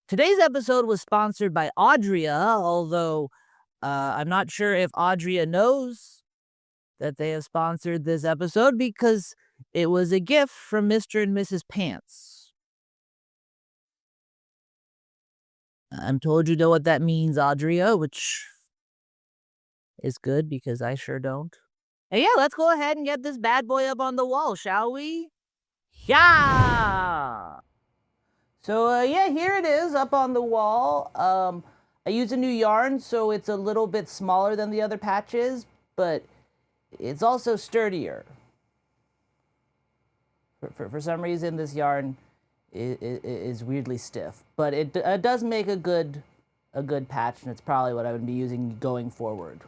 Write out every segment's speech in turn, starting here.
Today's episode was sponsored by Audria, although I'm not sure if Audria knows that they have sponsored this episode because it was a gift from Mr. and Mrs. Pants. I'm told you know what that means, Audria, which is good because I sure don't. And yeah, let's go ahead and get this bad boy up on the wall, shall we? Yeah! So yeah, here it is up on the wall. I use a new yarn, so it's a little bit smaller than the other patches, but it's also sturdier. For some reason, this yarn is weirdly stiff, but it does make a good patch, and it's probably what I would be using going forward.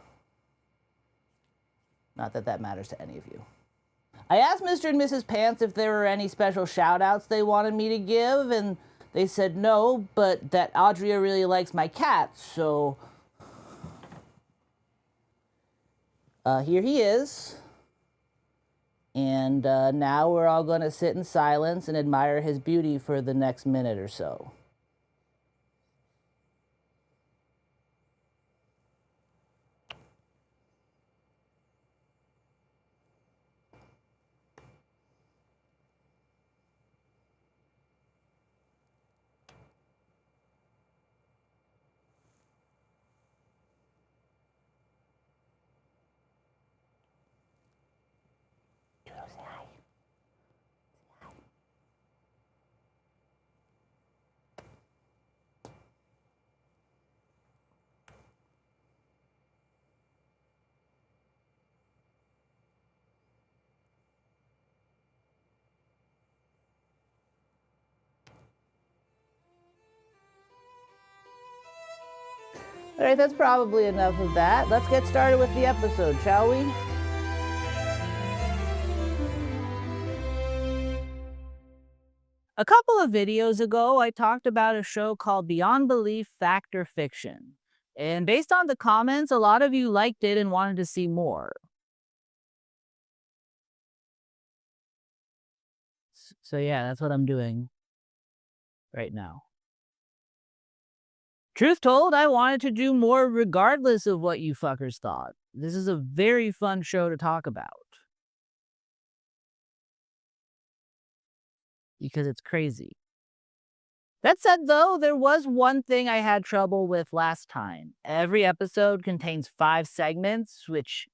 Not that that matters to any of you. I asked Mr. and Mrs. Pants if there were any special shout-outs they wanted me to give, and they said no, but that Audria really likes my cat, so here he is. And now we're all going to sit in silence and admire his beauty for the next minute or so. All right, that's probably enough of that. Let's get started with the episode, shall we? A couple of videos ago, I talked about a show called Beyond Belief, Fact or Fiction. And based on the comments, a lot of you liked it and wanted to see more. So yeah, that's what I'm doing right now. Truth told, I wanted to do more regardless of what you fuckers thought. This is a very fun show to talk about. Because it's crazy. That said, though, there was one thing I had trouble with last time. Every episode contains 5 segments, which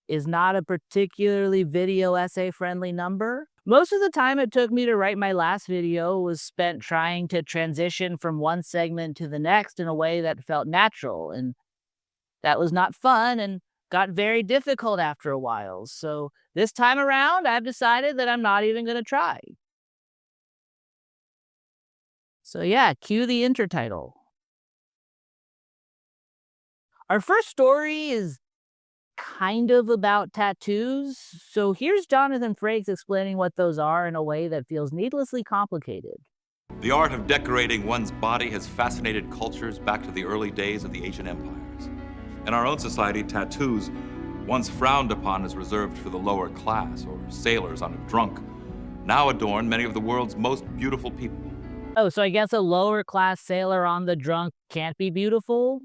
is not a particularly video essay-friendly number. Most of the time it took me to write my last video was spent trying to transition from one segment to the next in a way that felt natural, and that was not fun and got very difficult after a while. So this time around, I've decided that I'm not even going to try. So yeah, cue the intertitle. Our first story is kind of about tattoos. So here's Jonathan Frakes explaining what those are in a way that feels needlessly complicated. The art of decorating one's body has fascinated cultures back to the early days of the ancient empires. In our own society, tattoos, once frowned upon as reserved for the lower class or sailors on a drunk, now adorn many of the world's most beautiful people. Oh, so I guess a lower class sailor on the drunk can't be beautiful?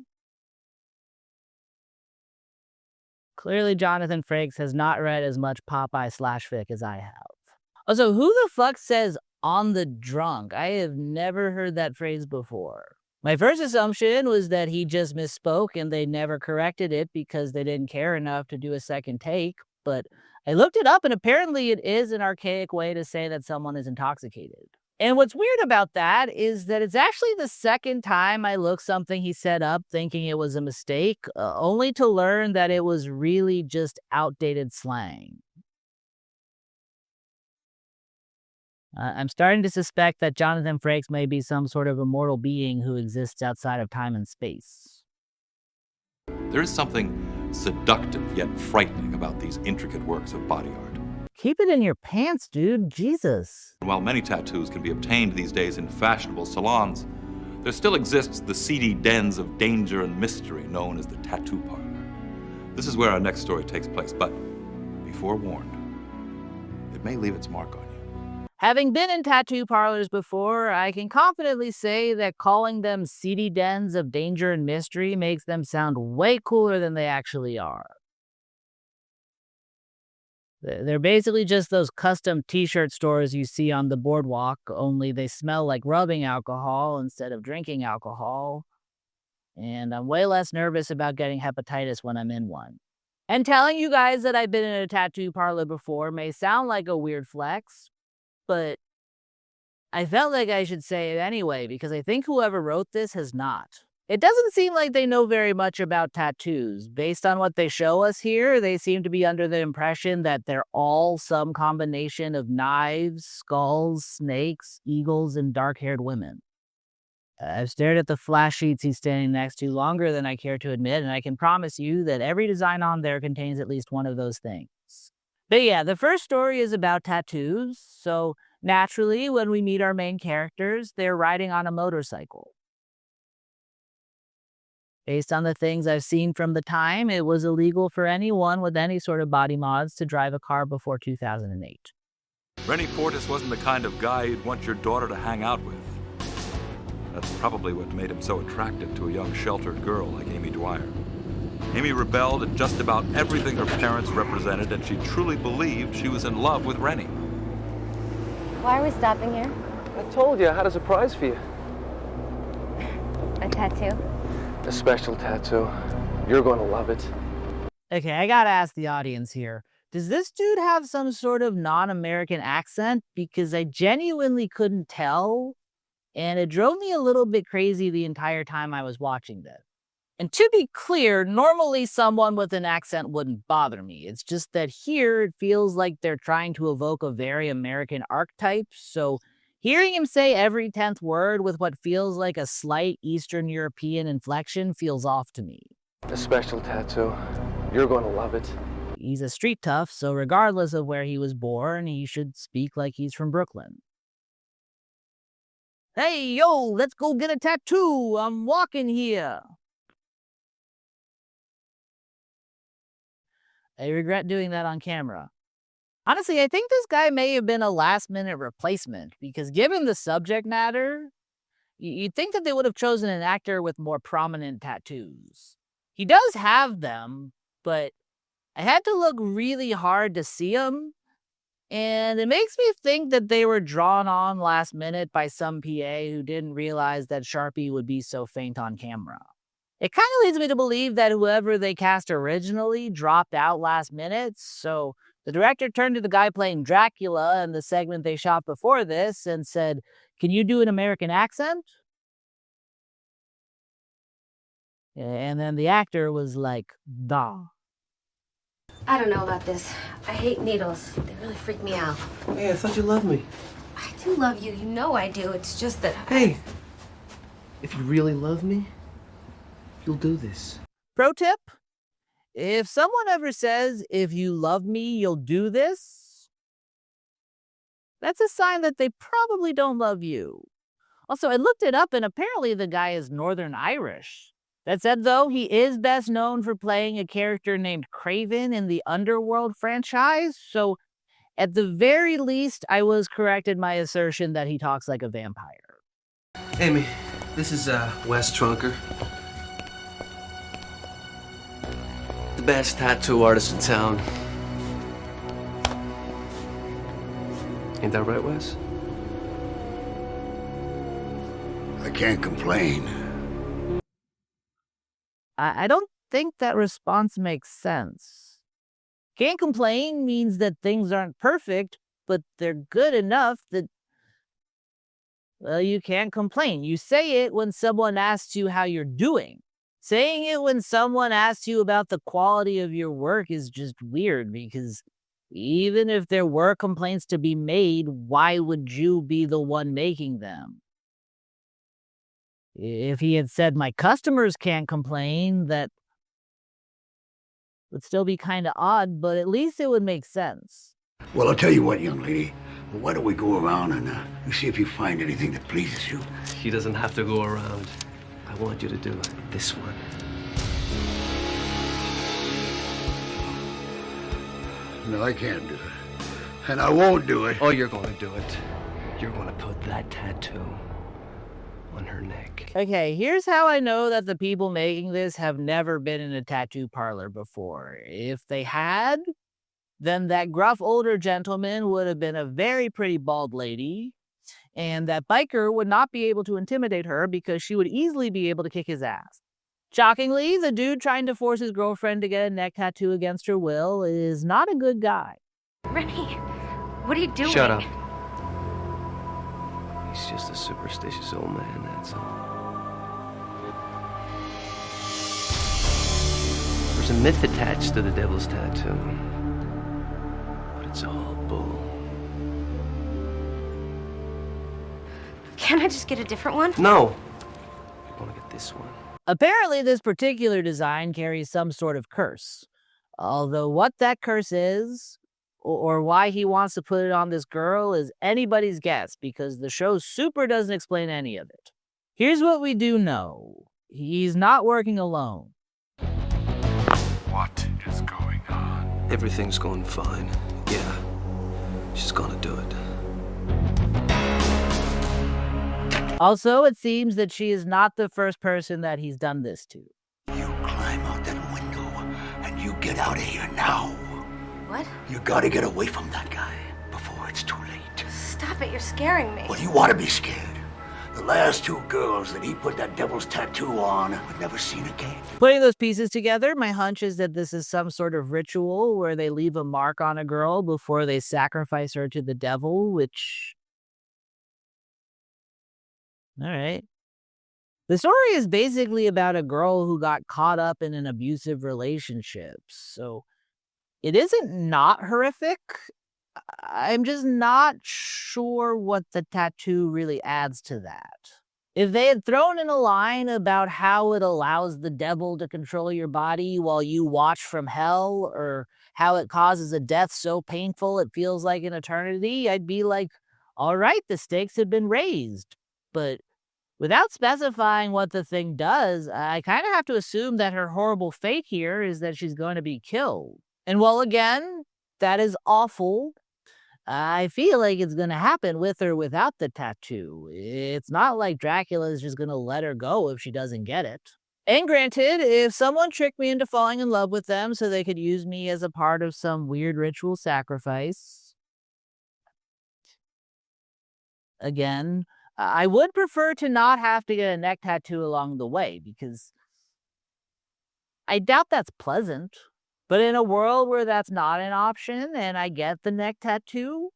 Clearly, Jonathan Frakes has not read as much Popeye/fic as I have. Also, who the fuck says on the drunk? I have never heard that phrase before. My first assumption was that he just misspoke and they never corrected it because they didn't care enough to do a second take, but I looked it up and apparently it is an archaic way to say that someone is intoxicated. And what's weird about that is that it's actually the second time I looked something he set up thinking it was a mistake, only to learn that it was really just outdated slang. I'm starting to suspect that Jonathan Frakes may be some sort of immortal being who exists outside of time and space. There is something seductive yet frightening about these intricate works of body art. Keep it in your pants, dude. Jesus. While many tattoos can be obtained these days in fashionable salons, there still exists the seedy dens of danger and mystery known as the tattoo parlor. This is where our next story takes place, but be forewarned, it may leave its mark on you. Having been in tattoo parlors before, I can confidently say that calling them seedy dens of danger and mystery makes them sound way cooler than they actually are. They're basically just those custom t-shirt stores you see on the boardwalk, only they smell like rubbing alcohol instead of drinking alcohol, and I'm way less nervous about getting hepatitis when I'm in one. And telling you guys that I've been in a tattoo parlor before may sound like a weird flex, but I felt like I should say it anyway because I think whoever wrote this has not. It doesn't seem like they know very much about tattoos. Based on what they show us here, they seem to be under the impression that they're all some combination of knives, skulls, snakes, eagles, and dark-haired women. I've stared at the flash sheets he's standing next to longer than I care to admit, and I can promise you that every design on there contains at least one of those things. But yeah, the first story is about tattoos, so naturally, when we meet our main characters, they're riding on a motorcycle. Based on the things I've seen from the time, it was illegal for anyone with any sort of body mods to drive a car before 2008. Rennie Fortis wasn't the kind of guy you'd want your daughter to hang out with. That's probably what made him so attractive to a young sheltered girl like Amy Dwyer. Amy rebelled at just about everything her parents represented, and she truly believed she was in love with Rennie. Why are we stopping here? I told you I had a surprise for you. A tattoo? A special tattoo. You're going to love it. Okay, I gotta ask the audience here. Does this dude have some sort of non-American accent? Because I genuinely couldn't tell, and it drove me a little bit crazy the entire time I was watching this. And to be clear, normally someone with an accent wouldn't bother me. It's just that here it feels like they're trying to evoke a very American archetype, so hearing him say every 10th word with what feels like a slight Eastern European inflection feels off to me. A special tattoo. You're going to love it. He's a street tough, so regardless of where he was born, he should speak like he's from Brooklyn. Hey, yo, let's go get a tattoo. I'm walking here. I regret doing that on camera. Honestly, I think this guy may have been a last-minute replacement, because given the subject matter, you'd think that they would have chosen an actor with more prominent tattoos. He does have them, but I had to look really hard to see them, and it makes me think that they were drawn on last minute by some PA who didn't realize that Sharpie would be so faint on camera. It kind of leads me to believe that whoever they cast originally dropped out last minute, so the director turned to the guy playing Dracula in the segment they shot before this and said, "Can you do an American accent?" And then the actor was like, "Da." I don't know about this. I hate needles. They really freak me out. Hey, I thought you loved me. I do love you. You know I do. It's just that Hey, if you really love me, you'll do this. Pro tip? If someone ever says, "If you love me, you'll do this," that's a sign that they probably don't love you. Also, I looked it up and apparently the guy is Northern Irish. That said, though, he is best known for playing a character named Craven in the Underworld franchise, so at the very least, I was correct in my assertion that he talks like a vampire. Amy, this is Wes Trunker. The best tattoo artist in town. Ain't that right, Wes? I can't complain. I don't think that response makes sense. Can't complain means that things aren't perfect, but they're good enough that, well, you can't complain. You say it when someone asks you how you're doing. Saying it when someone asks you about the quality of your work is just weird, because even if there were complaints to be made, why would you be the one making them? If he had said, "My customers can't complain," that would still be kind of odd, but at least it would make sense. Well, I'll tell you what, young lady. Why don't we go around and you see if you find anything that pleases you? He doesn't have to go around. I want you to do this one. No, I can't do it. And I won't do it. Oh, you're gonna do it. You're gonna put that tattoo on her neck. Okay, here's how I know that the people making this have never been in a tattoo parlor before. If they had, then that gruff older gentleman would have been a very pretty bald lady, and that biker would not be able to intimidate her because she would easily be able to kick his ass. Shockingly, the dude trying to force his girlfriend to get a neck tattoo against her will is not a good guy. Remy, what are you doing? Shut up. He's just a superstitious old man, that's all. There's a myth attached to the devil's tattoo. But it's all bull. Can't I just get a different one? No! You're gonna get this one. Apparently, this particular design carries some sort of curse. Although what that curse is, or why he wants to put it on this girl, is anybody's guess, because the show super doesn't explain any of it. Here's what we do know. He's not working alone. What is going on? Everything's going fine. Yeah. She's gonna do it. Also, it seems that she is not the first person that he's done this to. You climb out that window and you get out of here now. What? You gotta get away from that guy before it's too late. Stop it, you're scaring me. Well, you want to be scared. The last two girls that he put that devil's tattoo on were never seen again. Putting those pieces together, my hunch is that this is some sort of ritual where they leave a mark on a girl before they sacrifice her to the devil, which... All right. The story is basically about a girl who got caught up in an abusive relationship, so it isn't not horrific. I'm just not sure what the tattoo really adds to that. If they had thrown in a line about how it allows the devil to control your body while you watch from hell, or how it causes a death so painful it feels like an eternity, I'd be like, all right, the stakes have been raised. But without specifying what the thing does, I kind of have to assume that her horrible fate here is that she's going to be killed. And while again, that is awful, I feel like it's going to happen with or without the tattoo. It's not like Dracula is just going to let her go if she doesn't get it. And granted, if someone tricked me into falling in love with them so they could use me as a part of some weird ritual sacrifice, again, I would prefer to not have to get a neck tattoo along the way, because I doubt that's pleasant. But in a world where that's not an option and I get the neck tattoo,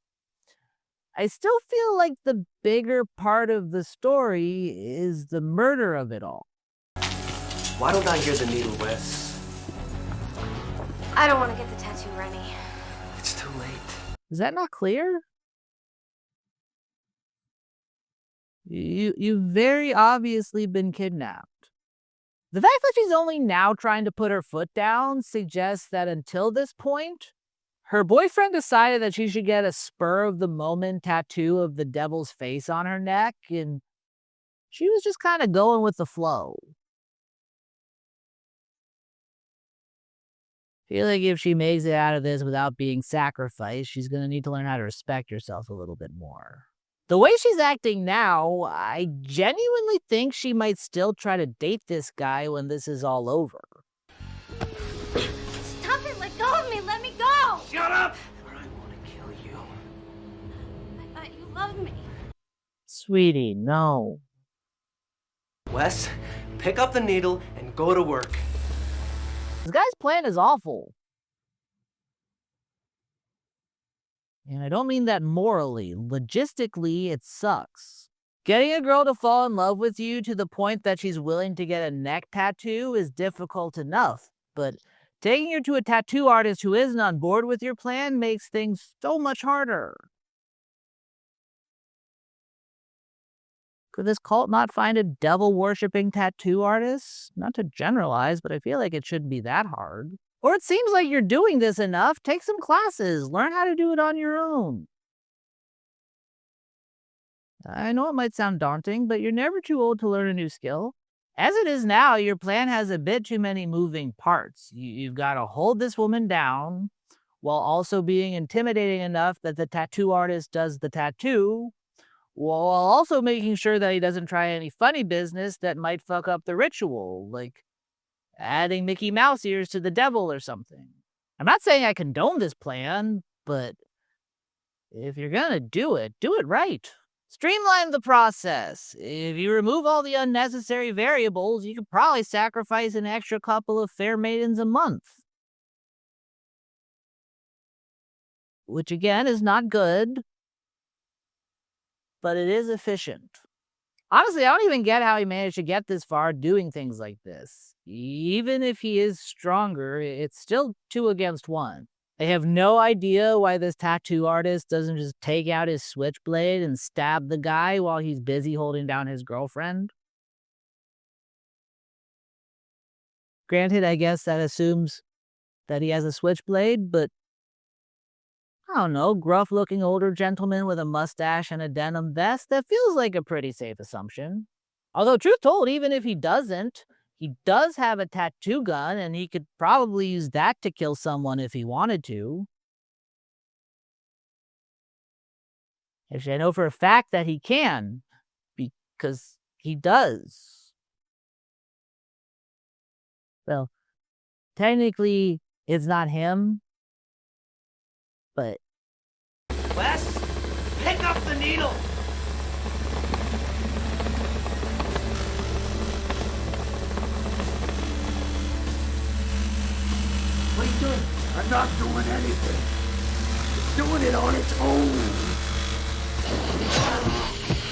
I still feel like the bigger part of the story is the murder of it all. Why don't I hear the needle, Wes? I don't want to get the tattoo, Remy. It's too late. Is that not clear? You've very obviously been kidnapped. The fact that she's only now trying to put her foot down suggests that until this point, her boyfriend decided that she should get a spur-of-the-moment tattoo of the devil's face on her neck, and she was just kind of going with the flow. I feel like if she makes it out of this without being sacrificed, she's going to need to learn how to respect herself a little bit more. The way she's acting now, I genuinely think she might still try to date this guy when this is all over. Stop it, let go of me, let me go! Shut up! Or I want to kill you. I thought you loved me. Sweetie, no. Wes, pick up the needle and go to work. This guy's plan is awful. And I don't mean that morally. Logistically, it sucks. Getting a girl to fall in love with you to the point that she's willing to get a neck tattoo is difficult enough, but taking her to a tattoo artist who isn't on board with your plan makes things so much harder. Could this cult not find a devil-worshipping tattoo artist? Not to generalize, but I feel like it shouldn't be that hard. Or it seems like you're doing this enough. Take some classes. Learn how to do it on your own. I know it might sound daunting, but you're never too old to learn a new skill. As it is now, your plan has a bit too many moving parts. You've got to hold this woman down, while also being intimidating enough that the tattoo artist does the tattoo, while also making sure that he doesn't try any funny business that might fuck up the ritual, like adding Mickey Mouse ears to the devil or something. I'm not saying I condone this plan, but if you're gonna do it right. Streamline the process. If you remove all the unnecessary variables, you could probably sacrifice an extra couple of fair maidens a month. Which again is not good, but it is efficient. Honestly, I don't even get how he managed to get this far doing things like this. Even if he is stronger, it's still 2 against 1. I have no idea why this tattoo artist doesn't just take out his switchblade and stab the guy while he's busy holding down his girlfriend. Granted, I guess that assumes that he has a switchblade, but I don't know, gruff-looking older gentleman with a mustache and a denim vest, that feels like a pretty safe assumption. Although, truth told, even if he doesn't, he does have a tattoo gun, and he could probably use that to kill someone if he wanted to. Actually, I know for a fact that he can, because he does. Well, technically, it's not him, but... Wes, pick up the needle! What are you doing? I'm not doing anything. It's doing it on its own.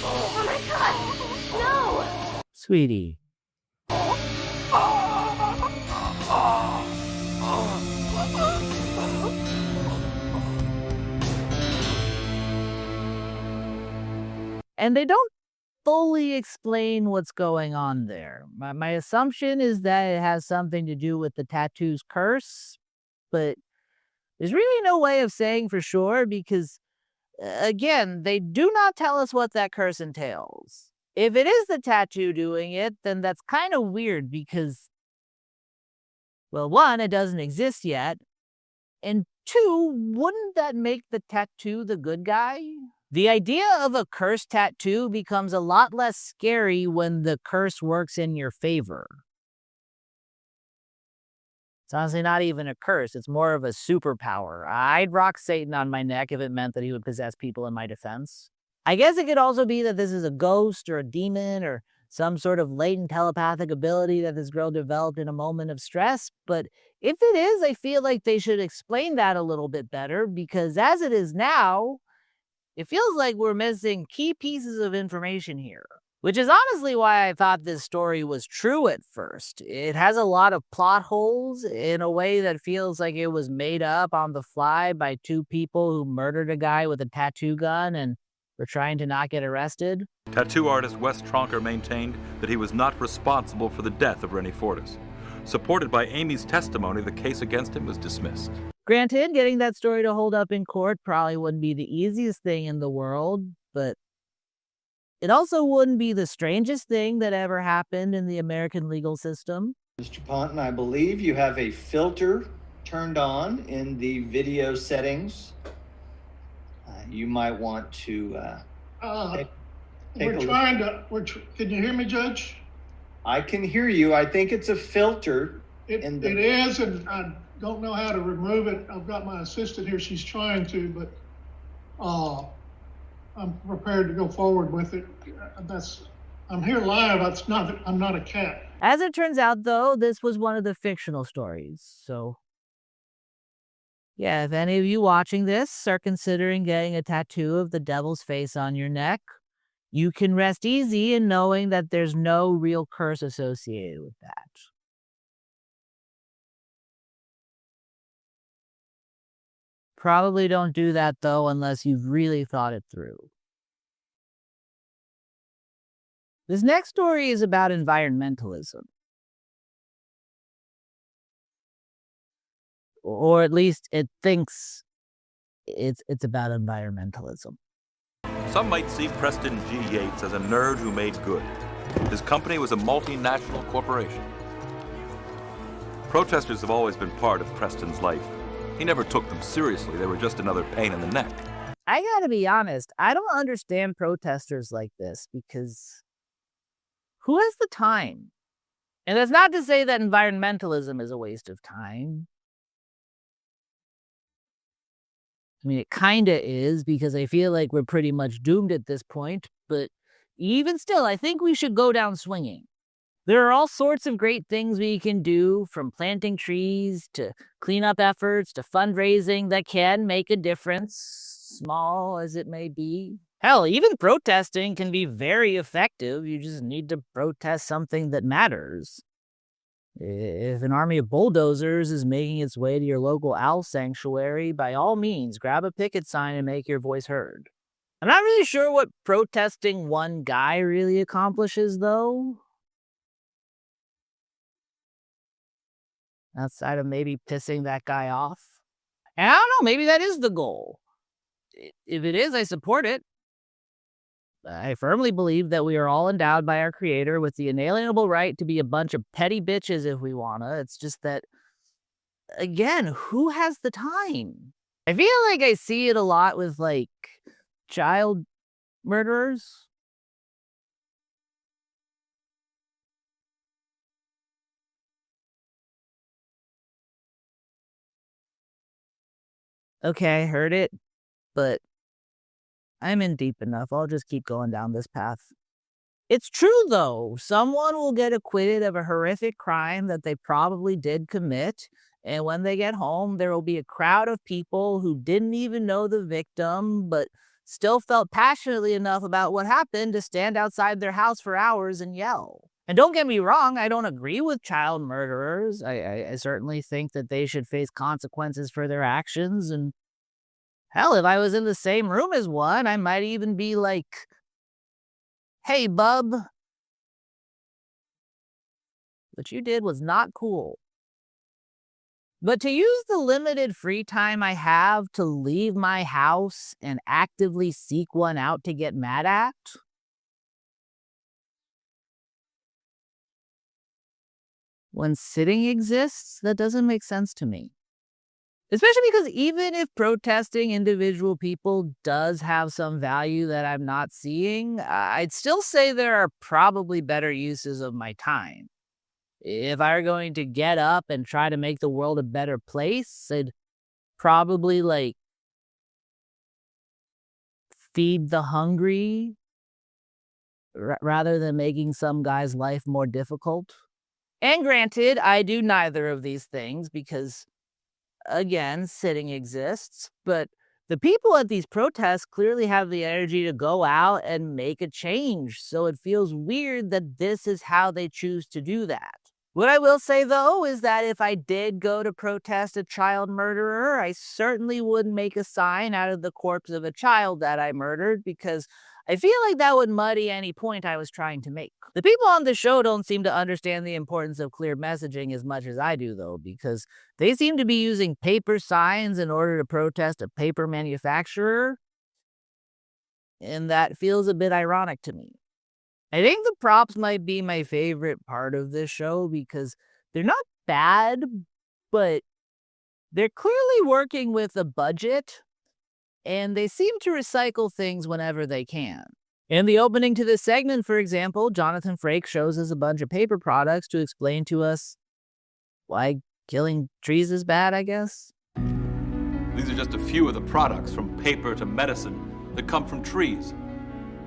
Oh my god! No! Sweetie. And they don't fully explain what's going on there. My assumption is that it has something to do with the tattoo's curse, but there's really no way of saying for sure because, again, they do not tell us what that curse entails. If it is the tattoo doing it, then that's kind of weird because, well, 1, it doesn't exist yet, and 2, wouldn't that make the tattoo the good guy? The idea of a curse tattoo becomes a lot less scary when the curse works in your favor. It's honestly not even a curse, it's more of a superpower. I'd rock Satan on my neck if it meant that he would possess people in my defense. I guess it could also be that this is a ghost or a demon or some sort of latent telepathic ability that this girl developed in a moment of stress, but if it is, I feel like they should explain that a little bit better because as it is now, it feels like we're missing key pieces of information here, which is honestly why I thought this story was true at first. It has a lot of plot holes in a way that feels like it was made up on the fly by 2 people who murdered a guy with a tattoo gun and were trying to not get arrested. Tattoo artist Wes Tronker maintained that he was not responsible for the death of Rennie Fortis. Supported by Amy's testimony, the case against him was dismissed. Granted, getting that story to hold up in court probably wouldn't be the easiest thing in the world, but it also wouldn't be the strangest thing that ever happened in the American legal system. Mr. Ponton, I believe you have a filter turned on in the video settings. You might want to take we're a trying look. to. Can you hear me, Judge? I can hear you. I think it's a filter. It is, and I don't know how to remove it. I've got my assistant here. She's trying to, but I'm prepared to go forward with it. I'm here live. I'm not a cat. As it turns out, though, this was one of the fictional stories, so yeah, if any of you watching this are considering getting a tattoo of the devil's face on your neck, you can rest easy in knowing that there's no real curse associated with that. Probably don't do that, though, unless you've really thought it through. This next story is about environmentalism. Or at least it thinks it's about environmentalism. Some might see Preston G. Yates as a nerd who made good. His company was a multinational corporation. Protesters have always been part of Preston's life. He never took them seriously. They were just another pain in the neck. I gotta be honest, I don't understand protesters like this because who has the time? And that's not to say that environmentalism is a waste of time. I mean, it kinda is because I feel like we're pretty much doomed at this point, but even still, I think we should go down swinging. There are all sorts of great things we can do, from planting trees to cleanup efforts to fundraising that can make a difference, small as it may be. Hell, even protesting can be very effective. You just need to protest something that matters. If an army of bulldozers is making its way to your local owl sanctuary, by all means, grab a picket sign and make your voice heard. I'm not really sure what protesting one guy really accomplishes, though. Outside of maybe pissing that guy off. And I don't know, maybe that is the goal. If it is, I support it. I firmly believe that we are all endowed by our Creator with the inalienable right to be a bunch of petty bitches if we wanna. It's just that, again, who has the time? I feel like I see it a lot with, like, child murderers. Okay, I heard it, but I'm in deep enough. I'll just keep going down this path. It's true, though. Someone will get acquitted of a horrific crime that they probably did commit, and when they get home, there will be a crowd of people who didn't even know the victim, but still felt passionately enough about what happened to stand outside their house for hours and yell. And don't get me wrong, I don't agree with child murderers. I certainly think that they should face consequences for their actions, and hell, if I was in the same room as one, I might even be like, "Hey, bub, what you did was not cool." But to use the limited free time I have to leave my house and actively seek one out to get mad at, when sitting exists, that doesn't make sense to me. Especially because even if protesting individual people does have some value that I'm not seeing, I'd still say there are probably better uses of my time. If I were going to get up and try to make the world a better place, I'd probably, like, feed the hungry rather than making some guy's life more difficult. And granted, I do neither of these things because, again, sitting exists, but the people at these protests clearly have the energy to go out and make a change, so it feels weird that this is how they choose to do that. What I will say, though, is that if I did go to protest a child murderer, I certainly wouldn't make a sign out of the corpse of a child that I murdered because I feel like that would muddy any point I was trying to make. The people on the show don't seem to understand the importance of clear messaging as much as I do, though, because they seem to be using paper signs in order to protest a paper manufacturer, and that feels a bit ironic to me. I think the props might be my favorite part of this show because they're not bad, but they're clearly working with a budget, and they seem to recycle things whenever they can. In the opening to this segment, for example, Jonathan Frakes shows us a bunch of paper products to explain to us why killing trees is bad, I guess. These are just a few of the products, from paper to medicine, that come from trees.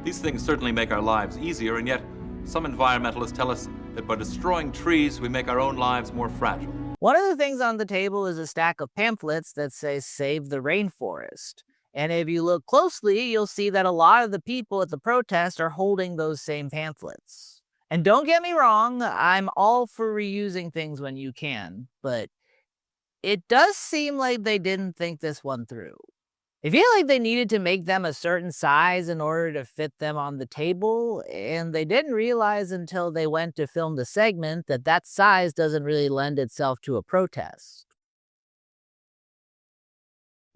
These things certainly make our lives easier, and yet some environmentalists tell us that by destroying trees, we make our own lives more fragile. One of the things on the table is a stack of pamphlets that say "Save the Rainforest." And if you look closely, you'll see that a lot of the people at the protest are holding those same pamphlets. And don't get me wrong, I'm all for reusing things when you can, but it does seem like they didn't think this one through. I feel like they needed to make them a certain size in order to fit them on the table, and they didn't realize until they went to film the segment that that size doesn't really lend itself to a protest.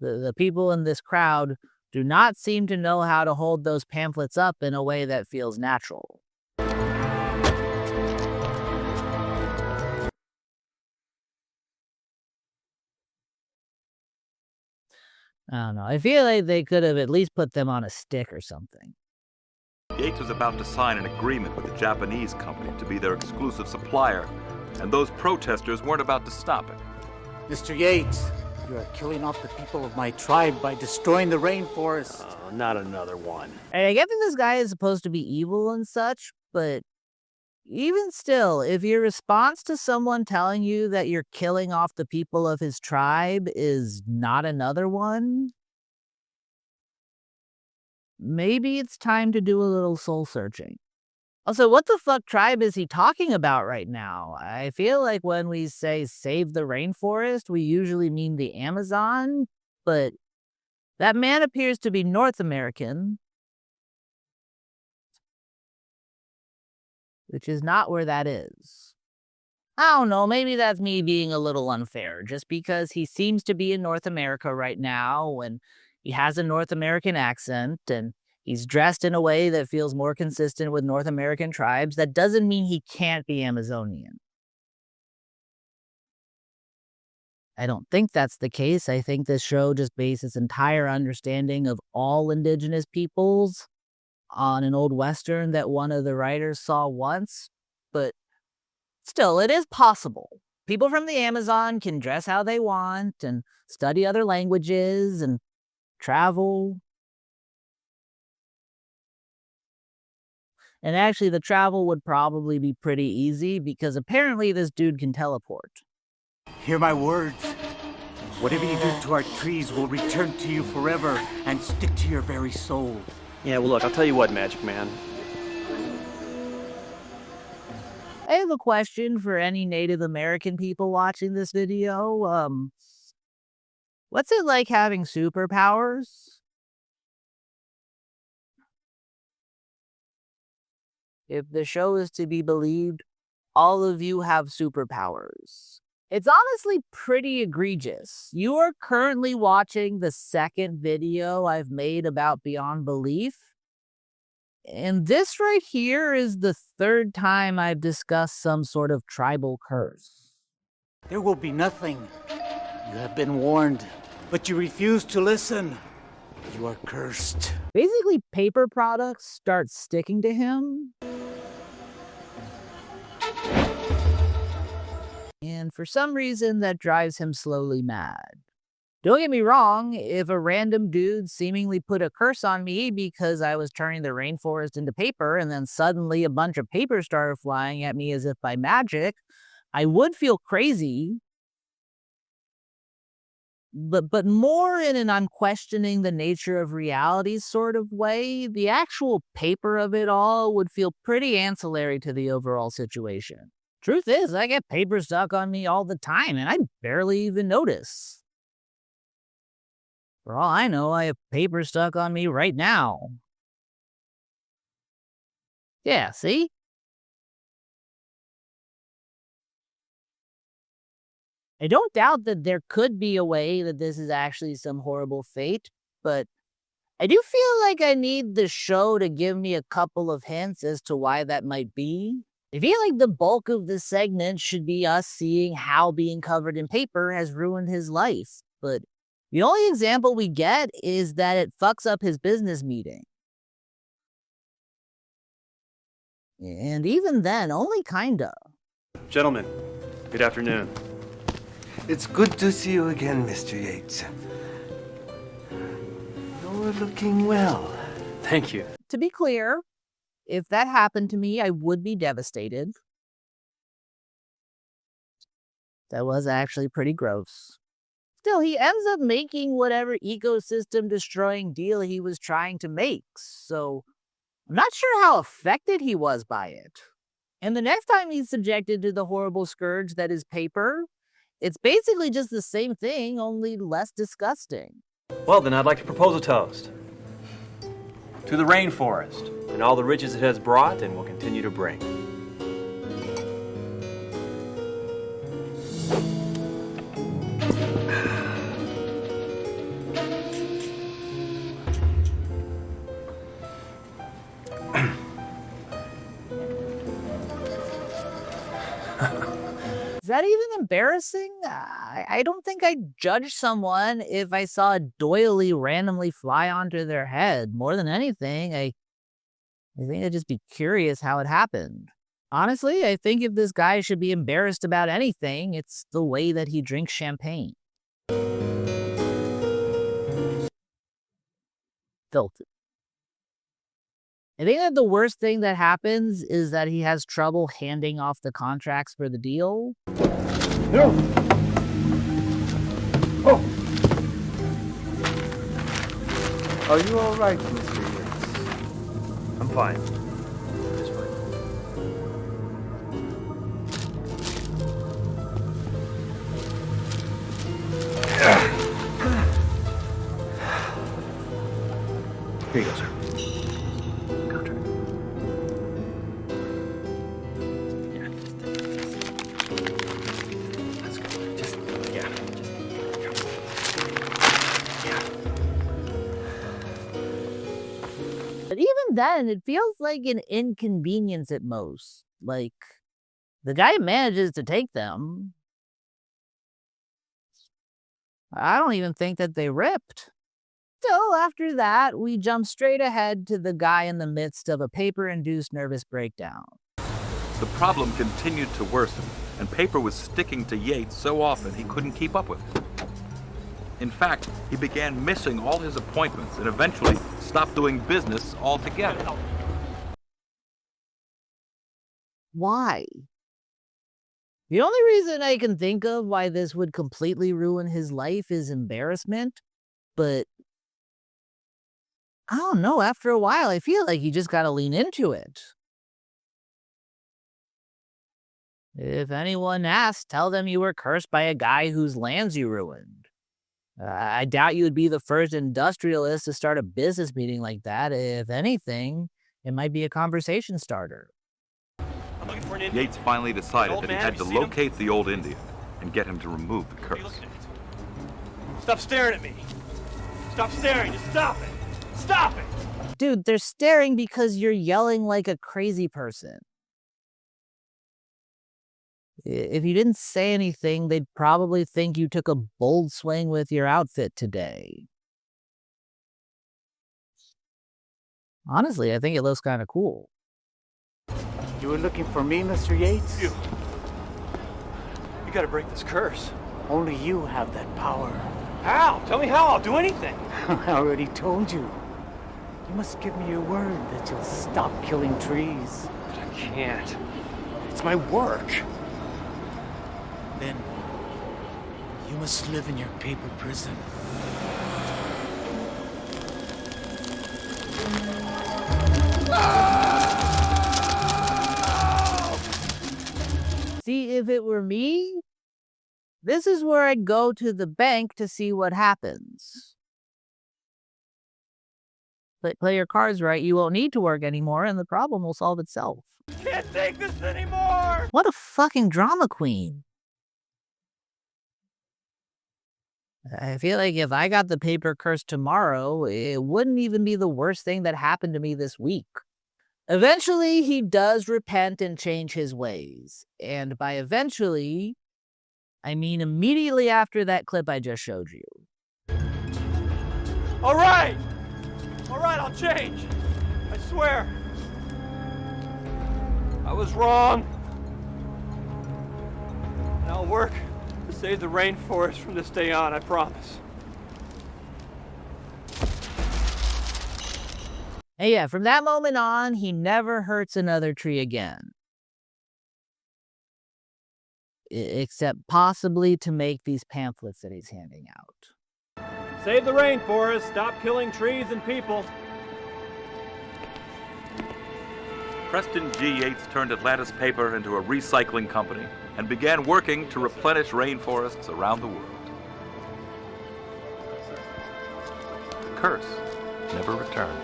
The people in this crowd do not seem to know how to hold those pamphlets up in a way that feels natural. I don't know. I feel like they could have at least put them on a stick or something. Yates was about to sign an agreement with a Japanese company to be their exclusive supplier, and those protesters weren't about to stop it. Mr. Yates, you are killing off the people of my tribe by destroying the rainforest. Oh, not another one. And I get that this guy is supposed to be evil and such, but even still, if your response to someone telling you that you're killing off the people of his tribe is not another one, maybe it's time to do a little soul searching. Also, what the fuck tribe is he talking about right now? I feel like when we say save the rainforest, we usually mean the Amazon, but that man appears to be North American, which is not where that is. I don't know, maybe that's me being a little unfair, just because he seems to be in North America right now, and he has a North American accent, and he's dressed in a way that feels more consistent with North American tribes. That doesn't mean he can't be Amazonian. I don't think that's the case. I think this show just based its entire understanding of all indigenous peoples on an old Western that one of the writers saw once. But still, it is possible. People from the Amazon can dress how they want and study other languages and travel. And actually, the travel would probably be pretty easy because apparently this dude can teleport. Hear my words. Whatever you do to our trees will return to you forever and stick to your very soul. Yeah, well, look, I'll tell you what, Magic Man. I have a question for any Native American people watching this video. What's it like having superpowers? If the show is to be believed, all of you have superpowers. It's honestly pretty egregious. You are currently watching the second video I've made about Beyond Belief. And this right here is the third time I've discussed some sort of tribal curse. There will be nothing. You have been warned, but you refuse to listen. You are cursed. Basically, paper products start sticking to him. And for some reason, that drives him slowly mad. Don't get me wrong, if a random dude seemingly put a curse on me because I was turning the rainforest into paper and then suddenly a bunch of paper started flying at me as if by magic, I would feel crazy. But more in an I'm questioning the nature of reality sort of way, the actual paper of it all would feel pretty ancillary to the overall situation. Truth is, I get paper stuck on me all the time, and I barely even notice. For all I know, I have paper stuck on me right now. Yeah, see? I don't doubt that there could be a way that this is actually some horrible fate, but I do feel like I need the show to give me a couple of hints as to why that might be. I feel like the bulk of this segment should be us seeing how being covered in paper has ruined his life, but the only example we get is that it fucks up his business meeting. And even then, only kinda. Gentlemen, good afternoon. It's good to see you again, Mr. Yates. You're looking well. Thank you. To be clear, if that happened to me, I would be devastated. That was actually pretty gross. Still, he ends up making whatever ecosystem-destroying deal he was trying to make, so I'm not sure how affected he was by it. And the next time he's subjected to the horrible scourge that is paper, it's basically just the same thing, only less disgusting. Well, then I'd like to propose a toast. To the rainforest, and all the riches it has brought and will continue to bring. Is that even embarrassing? I don't think I'd judge someone if I saw a doily randomly fly onto their head. More than anything, I think I'd just be curious how it happened. Honestly, I think if this guy should be embarrassed about anything, it's the way that he drinks champagne. Filthy. I think that the worst thing that happens is that he has trouble handing off the contracts for the deal. No. Oh. Are you all right, Mr. Yates? I'm fine. Just fine. Here you go, sir. Contract. Yeah, that's good. Just, yeah. But even then, it feels like an inconvenience at most. Like, the guy manages to take them. I don't even think that they ripped. So after that, we jump straight ahead to the guy in the midst of a paper-induced nervous breakdown. The problem continued to worsen, and Paper was sticking to Yates so often he couldn't keep up with it. In fact, he began missing all his appointments and eventually stopped doing business altogether. Why? The only reason I can think of why this would completely ruin his life is embarrassment, but I don't know, after a while, I feel like you just gotta lean into it. If anyone asks, tell them you were cursed by a guy whose lands you ruined. I doubt you would be the first industrialist to start a business meeting like that. If anything, it might be a conversation starter. I'm looking for an Indian. Yates finally decided Old that he man, had have to you seen him? locate the old Indian and get him to remove the What are curse. you looking at? Stop staring at me. Stop staring. Just stop it. Stop it. Dude, they're staring because you're yelling like a crazy person. If you didn't say anything, they'd probably think you took a bold swing with your outfit today. Honestly, I think it looks kind of cool. You were looking for me, Mr. Yates? You gotta break this curse. Only you have that power. How? Tell me how. I'll do anything. I already told you. You must give me your word that you'll stop killing trees. But I can't. It's my work. Then you must live in your paper prison. See, if it were me, this is where I'd go to the bank to see what happens. Play your cards right, you won't need to work anymore, and the problem will solve itself. Can't take this anymore. What a fucking drama queen. I feel like if I got the paper curse tomorrow, it wouldn't even be the worst thing that happened to me this week. Eventually, he does repent and change his ways. And by eventually, I mean immediately after that clip I just showed you. All right, I'll change. I swear. I was wrong. And I'll work to save the rainforest from this day on, I promise. And yeah, from that moment on, he never hurts another tree again. Except possibly to make these pamphlets that he's handing out. Save the rainforest, stop killing trees and people. Preston G. Yates turned Atlantis Paper into a recycling company and began working to replenish rainforests around the world. The curse never returned.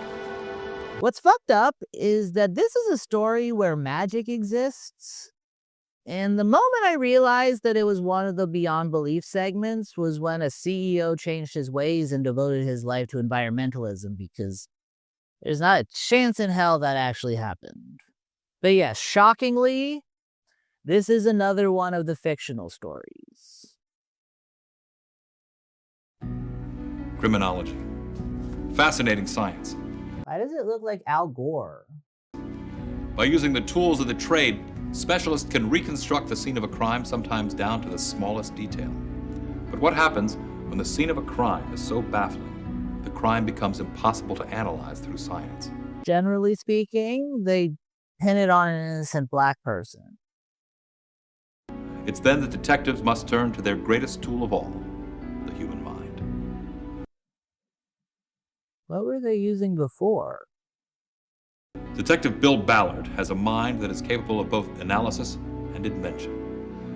What's fucked up is that this is a story where magic exists. And the moment I realized that it was one of the Beyond Belief segments was when a CEO changed his ways and devoted his life to environmentalism, because there's not a chance in hell that actually happened. But yes, shockingly, This is another one of the fictional stories. Criminology. Fascinating science. Why does it look like Al Gore? By using the tools of the trade, specialists can reconstruct the scene of a crime, sometimes down to the smallest detail. But what happens when the scene of a crime is so baffling, the crime becomes impossible to analyze through science? Generally speaking, they pin it on an innocent black person. It's then that detectives must turn to their greatest tool of all, the human mind. What were they using before? Detective Bill Ballard has a mind that is capable of both analysis and invention,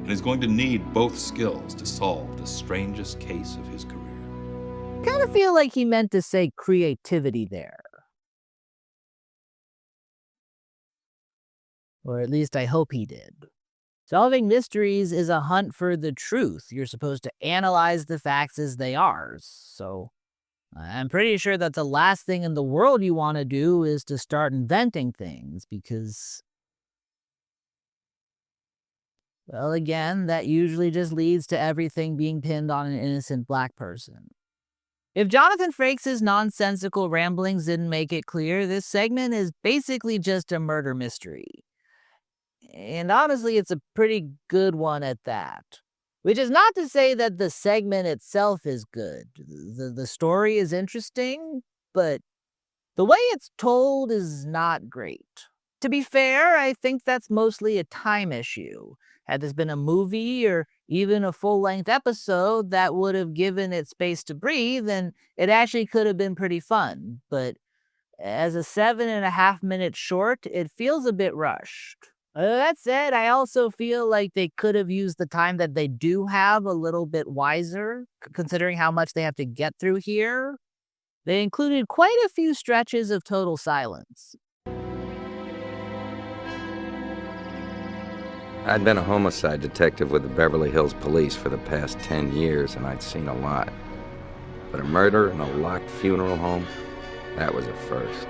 and is going to need both skills to solve the strangest case of his career. Kind of feel like he meant to say creativity there. Or at least I hope he did. Solving mysteries is a hunt for the truth. You're supposed to analyze the facts as they are. So I'm pretty sure that the last thing in the world you want to do is to start inventing things because, well, again, that usually just leads to everything being pinned on an innocent black person. If Jonathan Frakes' nonsensical ramblings didn't make it clear, this segment is basically just a murder mystery. And honestly, it's a pretty good one at that. Which is not to say that the segment itself is good. The story is interesting, but the way it's told is not great. To be fair, I think that's mostly a time issue. Had this been a movie or even a full-length episode that would have given it space to breathe, then it actually could have been pretty fun. But as a 7.5-minute short, it feels a bit rushed. That said, I also feel like they could have used the time that they do have a little bit wiser, considering how much they have to get through here. They included quite a few stretches of total silence. I'd been a homicide detective with the Beverly Hills Police for the past 10 years, and I'd seen a lot. But a murder in a locked funeral home, that was a first.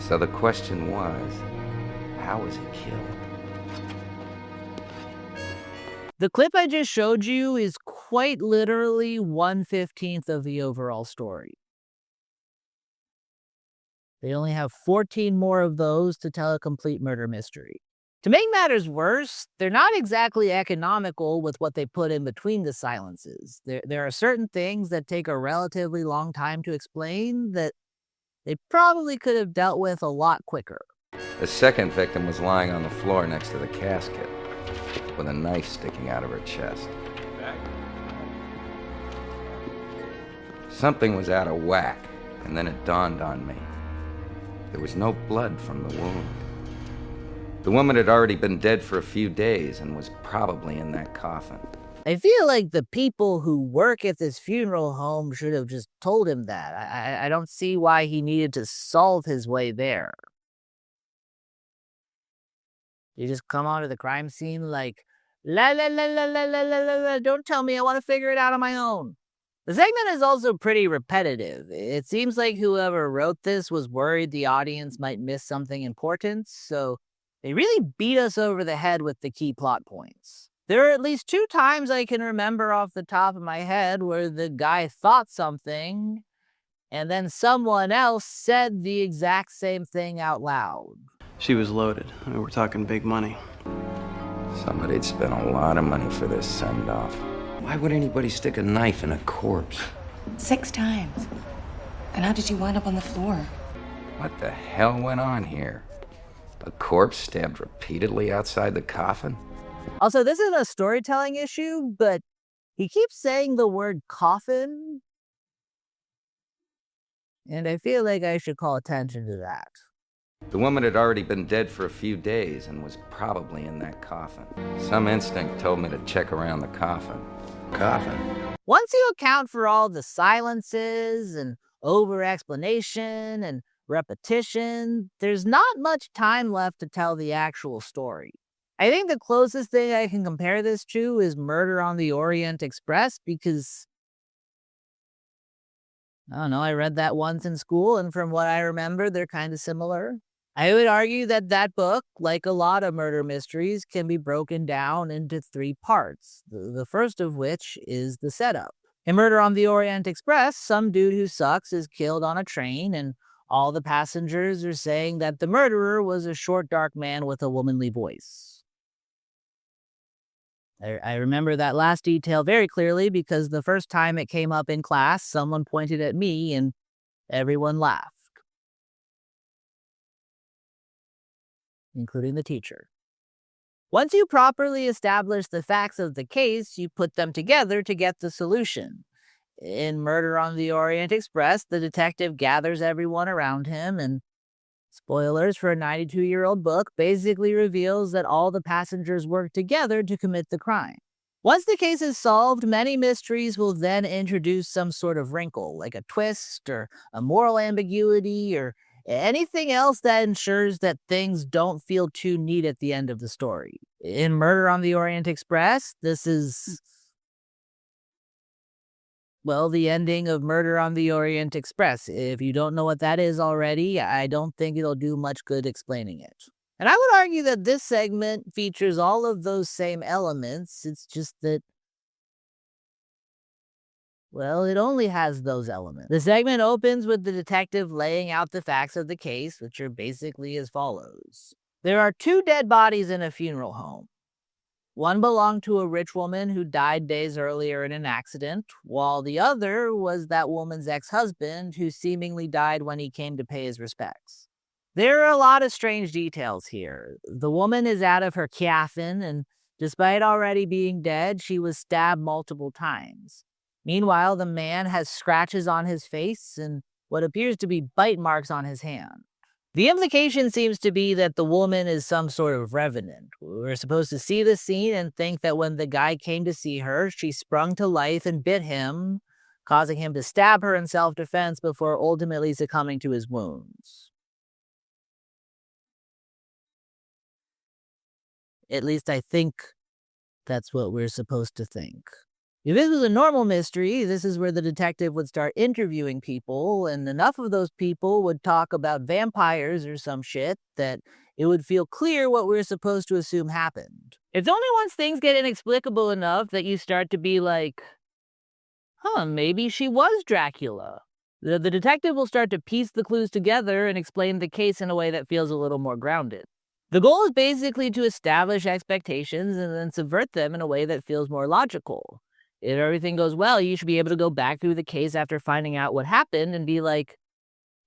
So the question was, how was he killed? The clip I just showed you is quite literally 1/15 of the overall story. They only have 14 more of those to tell a complete murder mystery. To make matters worse, they're not exactly economical with what they put in between the silences. There are certain things that take a relatively long time to explain that they probably could have dealt with a lot quicker. The second victim was lying on the floor next to the casket, with a knife sticking out of her chest. Something was out of whack, and then it dawned on me. There was no blood from the wound. The woman had already been dead for a few days and was probably in that coffin. I feel like the people who work at this funeral home should have just told him that. I don't see why he needed to solve his way there. You just come onto the crime scene like, la la la la la la la la la, don't tell me, I want to figure it out on my own. The segment is also pretty repetitive. It seems like whoever wrote this was worried the audience might miss something important, so they really beat us over the head with the key plot points. There are at least 2 times I can remember off the top of my head where the guy thought something, and then someone else said the exact same thing out loud. She was loaded. I mean, we're talking big money. Somebody'd spent a lot of money for this send-off. Why would anybody stick a knife in a corpse? 6 times. And how did you wind up on the floor? What the hell went on here? A corpse stabbed repeatedly outside the coffin? Also, this isn't a storytelling issue, but he keeps saying the word coffin, and I feel like I should call attention to that. The woman had already been dead for a few days and was probably in that coffin. Some instinct told me to check around the coffin. Once you account for all the silences and over-explanation and repetition, there's not much time left to tell the actual story. I think the closest thing I can compare this to is Murder on the Orient Express because, I don't know, I read that once in school, and from what I remember, they're kind of similar. I would argue that that book, like a lot of murder mysteries, can be broken down into 3 parts, the first of which is the setup. In Murder on the Orient Express, some dude who sucks is killed on a train, and all the passengers are saying that the murderer was a short, dark man with a womanly voice. I remember that last detail very clearly because the first time it came up in class, someone pointed at me and everyone laughed, including the teacher. Once you properly establish the facts of the case, you put them together to get the solution. In Murder on the Orient Express, the detective gathers everyone around him and, spoilers for a 92-year-old book, basically reveals that all the passengers work together to commit the crime. Once the case is solved, many mysteries will then introduce some sort of wrinkle, like a twist or a moral ambiguity or anything else that ensures that things don't feel too neat at the end of the story. In Murder on the Orient Express, this is, well, the ending of Murder on the Orient Express. If you don't know what that is already, I don't think it'll do much good explaining it. And I would argue that this segment features all of those same elements. It's just that, well, it only has those elements. The segment opens with the detective laying out the facts of the case, which are basically as follows. There are 2 dead bodies in a funeral home. One belonged to a rich woman who died days earlier in an accident, while the other was that woman's ex-husband who seemingly died when he came to pay his respects. There are a lot of strange details here. The woman is out of her coffin, and despite already being dead, she was stabbed multiple times. Meanwhile, the man has scratches on his face and what appears to be bite marks on his hand. The implication seems to be that the woman is some sort of revenant. We're supposed to see the scene and think that when the guy came to see her, she sprung to life and bit him, causing him to stab her in self-defense before ultimately succumbing to his wounds. At least I think that's what we're supposed to think. If this was a normal mystery, this is where the detective would start interviewing people, and enough of those people would talk about vampires or some shit that it would feel clear what we're supposed to assume happened. It's only once things get inexplicable enough that you start to be like, maybe she was Dracula. The detective will start to piece the clues together and explain the case in a way that feels a little more grounded. The goal is basically to establish expectations and then subvert them in a way that feels more logical. If everything goes well, you should be able to go back through the case after finding out what happened and be like,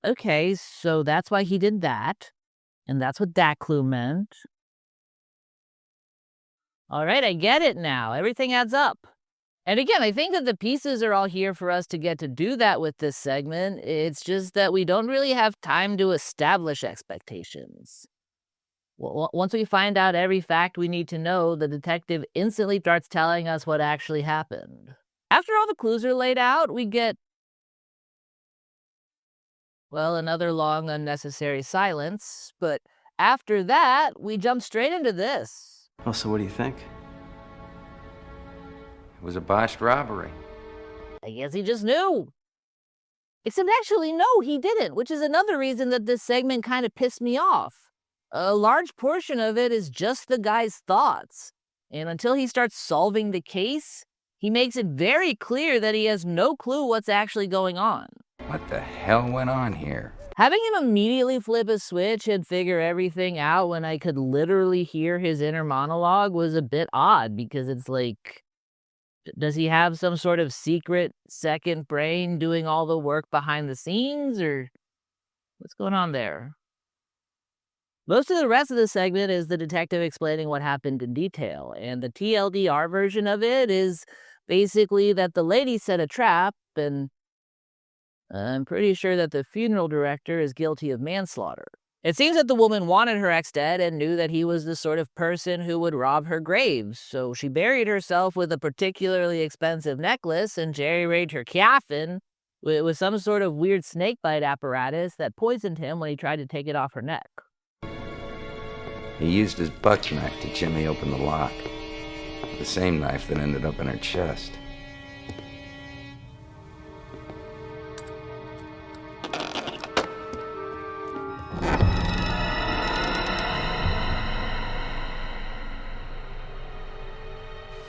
okay, so that's why he did that, and that's what that clue meant. All right, I get it now. Everything adds up. And again, I think that the pieces are all here for us to get to do that with this segment. It's just that we don't really have time to establish expectations. Once we find out every fact we need to know, the detective instantly starts telling us what actually happened. After all the clues are laid out, we get, well, another long, unnecessary silence. But after that, we jump straight into this. Well, so what do you think? It was a botched robbery. I guess he just knew. Except actually, no, he didn't, which is another reason that this segment kind of pissed me off. A large portion of it is just the guy's thoughts. And until he starts solving the case, he makes it very clear that he has no clue what's actually going on. What the hell went on here? Having him immediately flip a switch and figure everything out when I could literally hear his inner monologue was a bit odd, because it's like, does he have some sort of secret second brain doing all the work behind the scenes, or what's going on there? Most of the rest of the segment is the detective explaining what happened in detail, and the TLDR version of it is basically that the lady set a trap, and I'm pretty sure that the funeral director is guilty of manslaughter. It seems that the woman wanted her ex dead and knew that he was the sort of person who would rob her graves, so she buried herself with a particularly expensive necklace and jerry-rigged her coffin with some sort of weird snakebite apparatus that poisoned him when he tried to take it off her neck. He used his buck knife to jimmy open the lock. The same knife that ended up in her chest.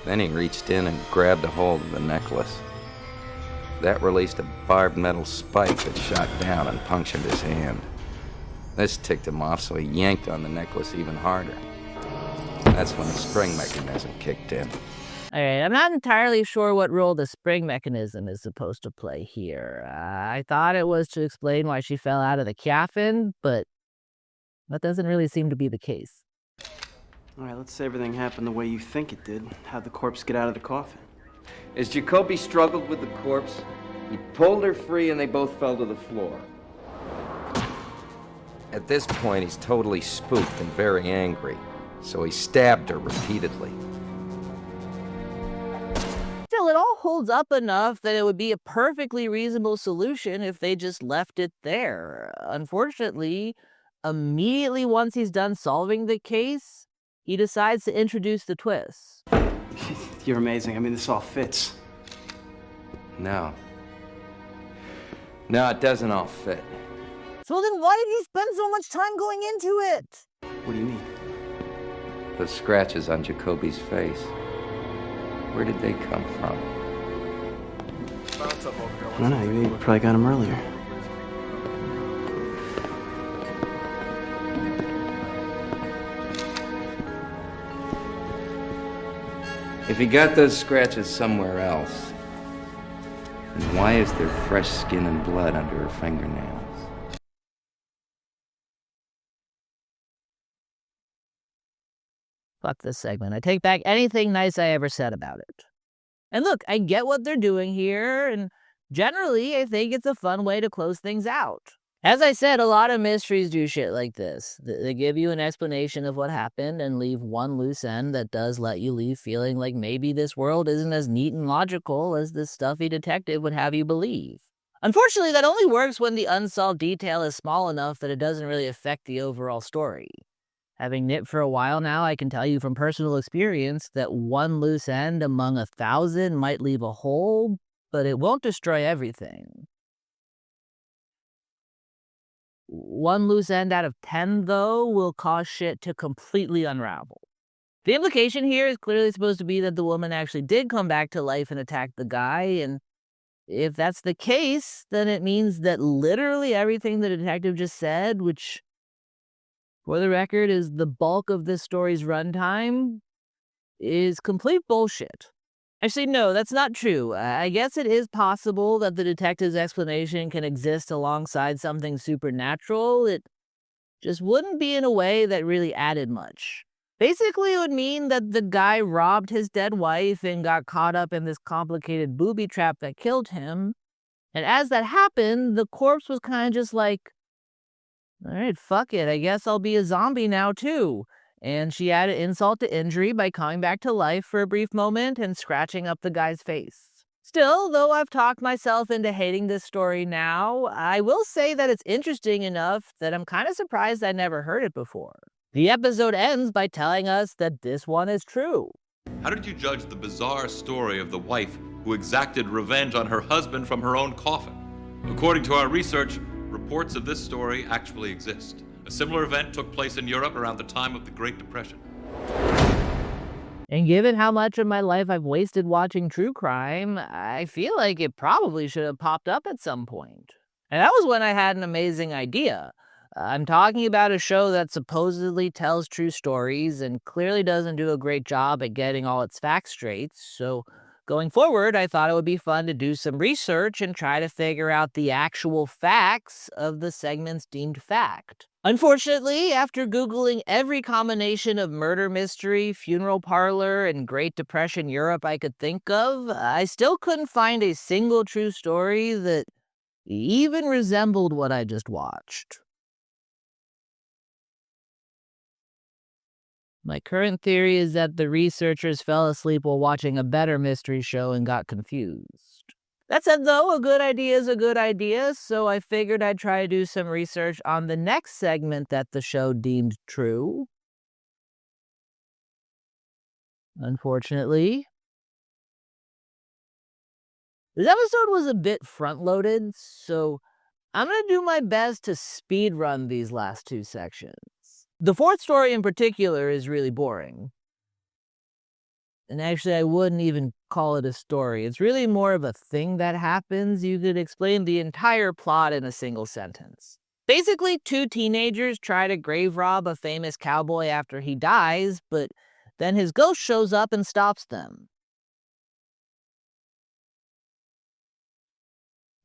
Then he reached in and grabbed a hold of the necklace. That released a barbed metal spike that shot down and punctured his hand. This ticked him off, so he yanked on the necklace even harder. That's when the spring mechanism kicked in. Alright, I'm not entirely sure what role the spring mechanism is supposed to play here. I thought it was to explain why she fell out of the coffin, but that doesn't really seem to be the case. All right, let's say everything happened the way you think it did. How'd the corpse get out of the coffin? As Jacoby struggled with the corpse, he pulled her free and they both fell to the floor. At this point, he's totally spooked and very angry, so he stabbed her repeatedly. Still, it all holds up enough that it would be a perfectly reasonable solution if they just left it there. Unfortunately, immediately once he's done solving the case, he decides to introduce the twist. You're amazing. I mean, this all fits. No. No, it doesn't all fit. So then why did he spend so much time going into it? What do you mean? The scratches on Jacoby's face. Where did they come from? I don't know. You probably got them earlier. If he got those scratches somewhere else, then why is there fresh skin and blood under her fingernails? Fuck this segment. I take back anything nice I ever said about it. And look, I get what they're doing here, and generally, I think it's a fun way to close things out. As I said, a lot of mysteries do shit like this. They give you an explanation of what happened and leave one loose end that does let you leave feeling like maybe this world isn't as neat and logical as this stuffy detective would have you believe. Unfortunately, that only works when the unsolved detail is small enough that it doesn't really affect the overall story. Having knit for a while now, I can tell you from personal experience that one loose end among 1,000 might leave a hole, but it won't destroy everything. One loose end out of 10, though, will cause shit to completely unravel. The implication here is clearly supposed to be that the woman actually did come back to life and attack the guy, and if that's the case, then it means that literally everything the detective just said, which, for the record, is the bulk of this story's runtime, is complete bullshit. Actually, no, that's not true. I guess it is possible that the detective's explanation can exist alongside something supernatural. It just wouldn't be in a way that really added much. Basically, it would mean that the guy robbed his dead wife and got caught up in this complicated booby trap that killed him. And as that happened, the corpse was kind of just like, all right, fuck it, I guess I'll be a zombie now too. And she added insult to injury by coming back to life for a brief moment and scratching up the guy's face. Still, though I've talked myself into hating this story now, I will say that it's interesting enough that I'm kind of surprised I never heard it before. The episode ends by telling us that this one is true. How did you judge the bizarre story of the wife who exacted revenge on her husband from her own coffin? According to our research, reports of this story actually exist. A similar event took place in Europe around the time of the Great Depression. And given how much of my life I've wasted watching true crime, I feel like it probably should have popped up at some point. And that was when I had an amazing idea. I'm talking about a show that supposedly tells true stories and clearly doesn't do a great job at getting all its facts straight, so going forward, I thought it would be fun to do some research and try to figure out the actual facts of the segment's deemed fact. Unfortunately, after Googling every combination of murder mystery, funeral parlor, and Great Depression Europe I could think of, I still couldn't find a single true story that even resembled what I just watched. My current theory is that the researchers fell asleep while watching a better mystery show and got confused. That said, though, a good idea is a good idea, so I figured I'd try to do some research on the next segment that the show deemed true. Unfortunately, this episode was a bit front-loaded, so I'm going to do my best to speedrun these last two sections. The fourth story in particular is really boring. And actually, I wouldn't even call it a story. It's really more of a thing that happens. You could explain the entire plot in a single sentence. Basically, two teenagers try to grave rob a famous cowboy after he dies, but then his ghost shows up and stops them.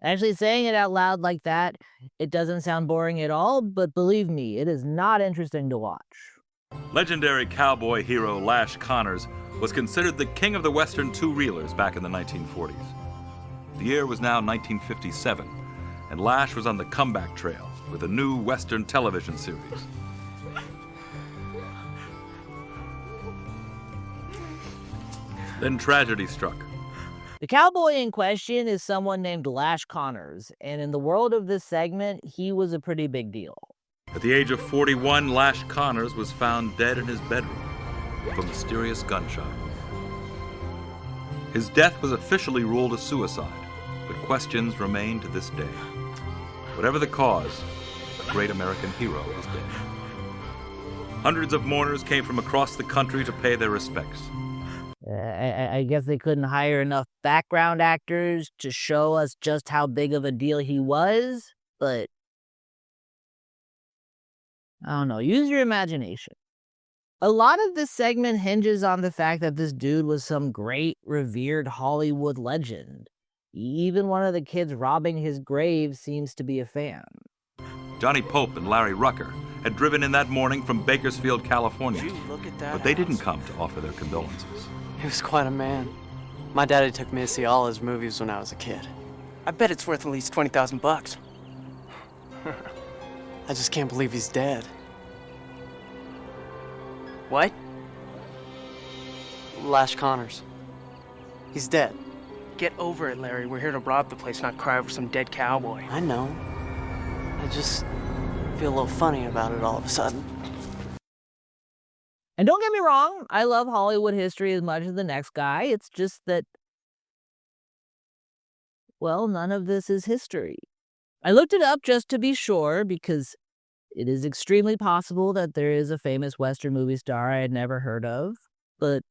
Actually, saying it out loud like that, it doesn't sound boring at all, but believe me, it is not interesting to watch. Legendary cowboy hero Lash Connors was considered the king of the Western two-reelers back in the 1940s. The year was now 1957, and Lash was on the comeback trail with a new Western television series. Then tragedy struck. The cowboy in question is someone named Lash Connors, and in the world of this segment, he was a pretty big deal. At the age of 41, Lash Connors was found dead in his bedroom of a mysterious gunshot. His death was officially ruled a suicide, but questions remain to this day. Whatever the cause, a great American hero is dead. Hundreds of mourners came from across the country to pay their respects. I guess they couldn't hire enough background actors to show us just how big of a deal he was, but I don't know, use your imagination. A lot of this segment hinges on the fact that this dude was some great, revered Hollywood legend. Even one of the kids robbing his grave seems to be a fan. Johnny Pope and Larry Rucker had driven in that morning from Bakersfield, California, but they didn't come to offer their condolences. He was quite a man. My daddy took me to see all his movies when I was a kid. I bet it's worth at least 20,000 bucks. I just can't believe he's dead. What? Lash Connors. He's dead. Get over it, Larry. We're here to rob the place, not cry over some dead cowboy. I know. I just feel a little funny about it all of a sudden. And don't get me wrong, I love Hollywood history as much as the next guy. It's just that, well, none of this is history. I looked it up just to be sure because it is extremely possible that there is a famous Western movie star I had never heard of. But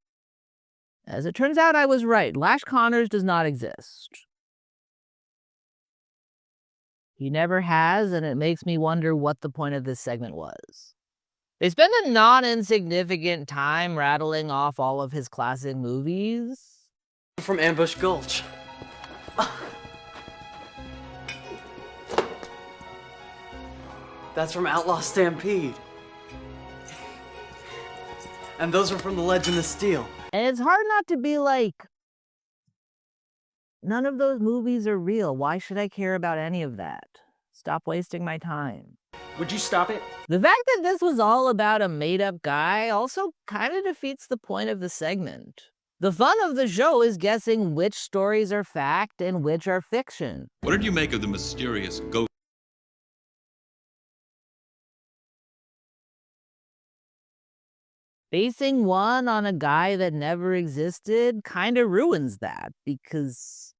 as it turns out, I was right. Lash Connors does not exist. He never has, and it makes me wonder what the point of this segment was. They spend a non-insignificant time rattling off all of his classic movies. From Ambush Gulch. That's from Outlaw Stampede. And those are from The Legend of Steel. And it's hard not to be like, none of those movies are real. Why should I care about any of that? Stop wasting my time. Would you stop it? The fact that this was all about a made-up guy also kind of defeats the point of the segment. The fun of the show is guessing which stories are fact and which are fiction. What did you make of the mysterious ghost? Basing one on a guy that never existed kind of ruins that because,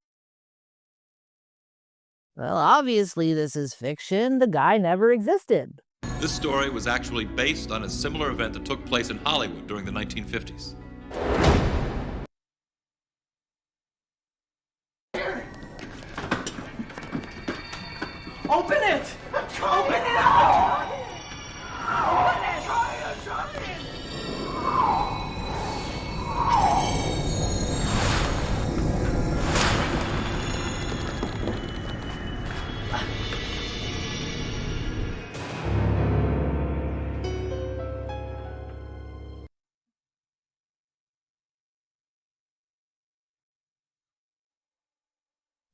well, obviously this is fiction. The guy never existed. This story was actually based on a similar event that took place in Hollywood during the 1950s. Open it! Open it up! Open it!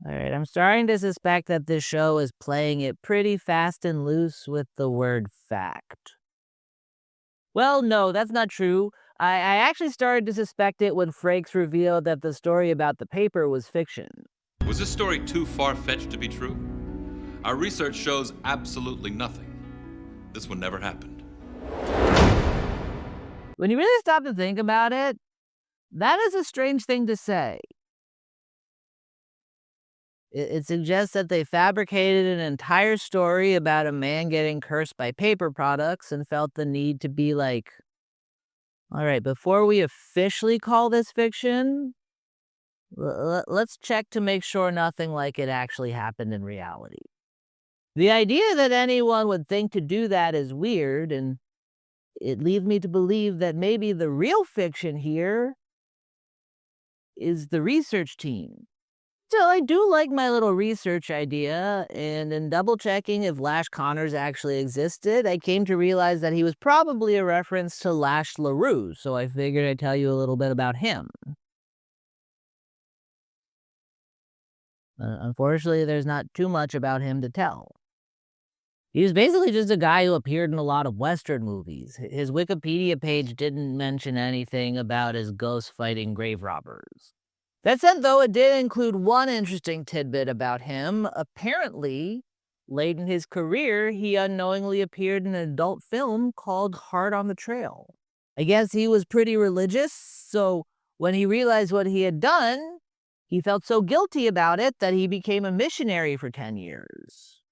All right, I'm starting to suspect that this show is playing it pretty fast and loose with the word fact. Well, no, that's not true. I actually started to suspect it when Frakes revealed that the story about the paper was fiction. Was this story too far-fetched to be true? Our research shows absolutely nothing. This one never happened. When you really stop to think about it, that is a strange thing to say. It suggests that they fabricated an entire story about a man getting cursed by paper products and felt the need to be like, all right, before we officially call this fiction, let's check to make sure nothing like it actually happened in reality. The idea that anyone would think to do that is weird, and it leads me to believe that maybe the real fiction here is the research team. So I do like my little research idea, and in double-checking if Lash Connors actually existed, I came to realize that he was probably a reference to Lash LaRue, so I figured I'd tell you a little bit about him. Unfortunately, there's not too much about him to tell. He was basically just a guy who appeared in a lot of Western movies. His Wikipedia page didn't mention anything about his ghost fighting grave robbers. That said, though, it did include one interesting tidbit about him. Apparently, late in his career, he unknowingly appeared in an adult film called Hard on the Trail. I guess he was pretty religious, so when he realized what he had done, he felt so guilty about it that he became a missionary for 10 years.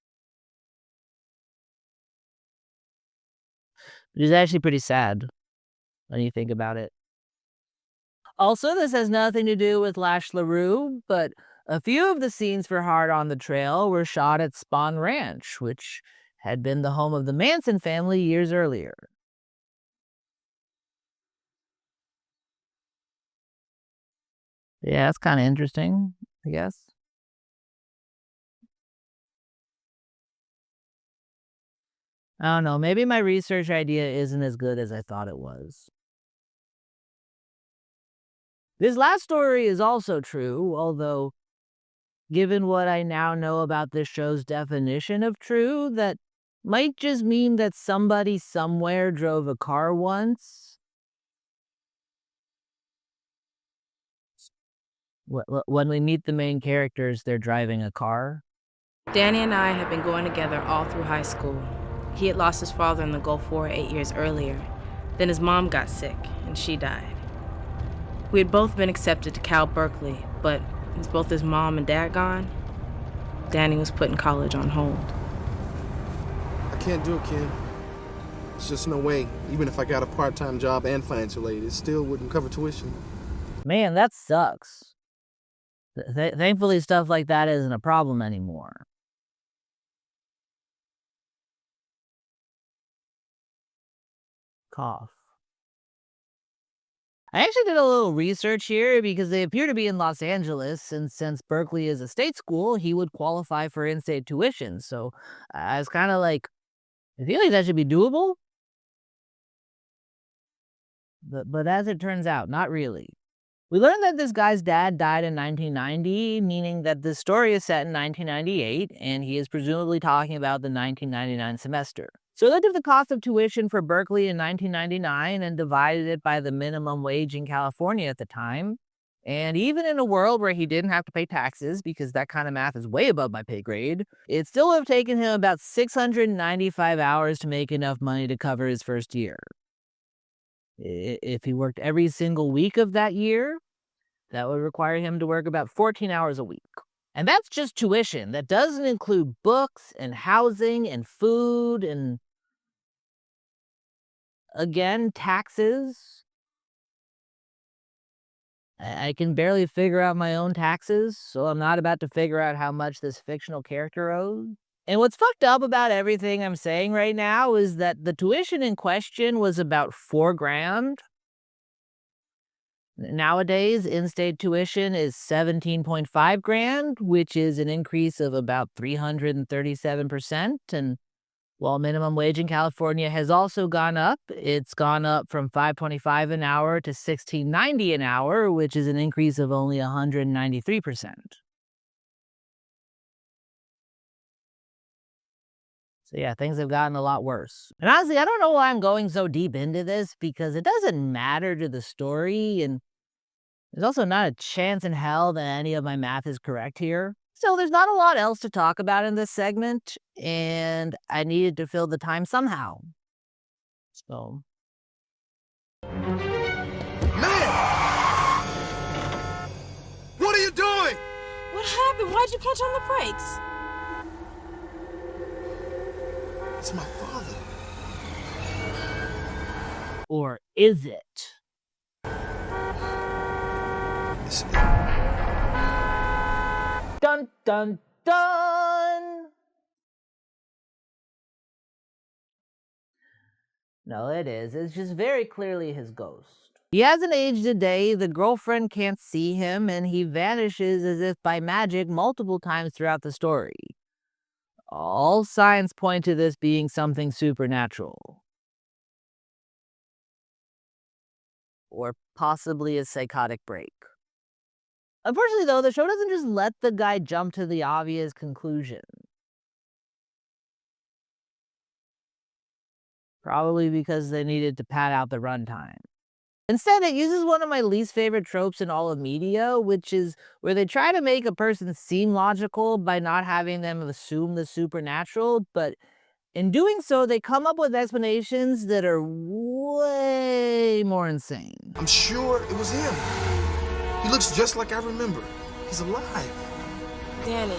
It is actually pretty sad when you think about it. Also, this has nothing to do with Lash LaRue, but a few of the scenes for Hard on the Trail were shot at Spahn Ranch, which had been the home of the Manson family years earlier. Yeah, that's kind of interesting, I guess. I don't know, maybe my research idea isn't as good as I thought it was. This last story is also true, although, given what I now know about this show's definition of true, that might just mean that somebody somewhere drove a car once. When we meet the main characters, they're driving a car. Danny and I had been going together all through high school. He had lost his father in the Gulf War 8 years earlier. Then his mom got sick, and she died. We had both been accepted to Cal Berkeley, but with both his mom and dad gone, Danny was putting college on hold. I can't do it, Kim. There's just no way. Even if I got a part-time job and financial aid, it still wouldn't cover tuition. Man, that sucks. Thankfully, stuff like that isn't a problem anymore. Cough. I actually did a little research here because they appear to be in Los Angeles, and since Berkeley is a state school, he would qualify for in-state tuition. So I was kind of like, I feel like that should be doable. But as it turns out, not really. We learned that this guy's dad died in 1990, meaning that this story is set in 1998, and he is presumably talking about the 1999 semester. So he looked at the cost of tuition for Berkeley in 1999 and divided it by the minimum wage in California at the time. And even in a world where he didn't have to pay taxes, because that kind of math is way above my pay grade, it still would have taken him about 695 hours to make enough money to cover his first year. If he worked every single week of that year, that would require him to work about 14 hours a week. And that's just tuition. That doesn't include books and housing and food and, again, taxes. I can barely figure out my own taxes, so I'm not about to figure out how much this fictional character owes. And what's fucked up about everything I'm saying right now is that the tuition in question was about $4,000. Nowadays, in-state tuition is $17.5 which is an increase of about 337%. And while minimum wage in California has also gone up, it's gone up from $5.25 an hour to $16.90 an hour, which is an increase of only 193%. So yeah, things have gotten a lot worse. And honestly, I don't know why I'm going so deep into this, because it doesn't matter to the story, and there's also not a chance in hell that any of my math is correct here. So there's not a lot else to talk about in this segment, and I needed to fill the time somehow. So. Man! What are you doing? What happened? Why'd you punch on the brakes? It's my father. Or is it? Dun dun dun! No, it is. It's just very clearly his ghost. He hasn't aged a day, the girlfriend can't see him, and he vanishes as if by magic multiple times throughout the story. All signs point to this being something supernatural. Or possibly a psychotic break. Unfortunately, though, the show doesn't just let the guy jump to the obvious conclusion. Probably because they needed to pad out the runtime. Instead, it uses one of my least favorite tropes in all of media, which is where they try to make a person seem logical by not having them assume the supernatural, but in doing so, they come up with explanations that are way more insane. I'm sure it was him. He looks just like I remember. He's alive. Danny,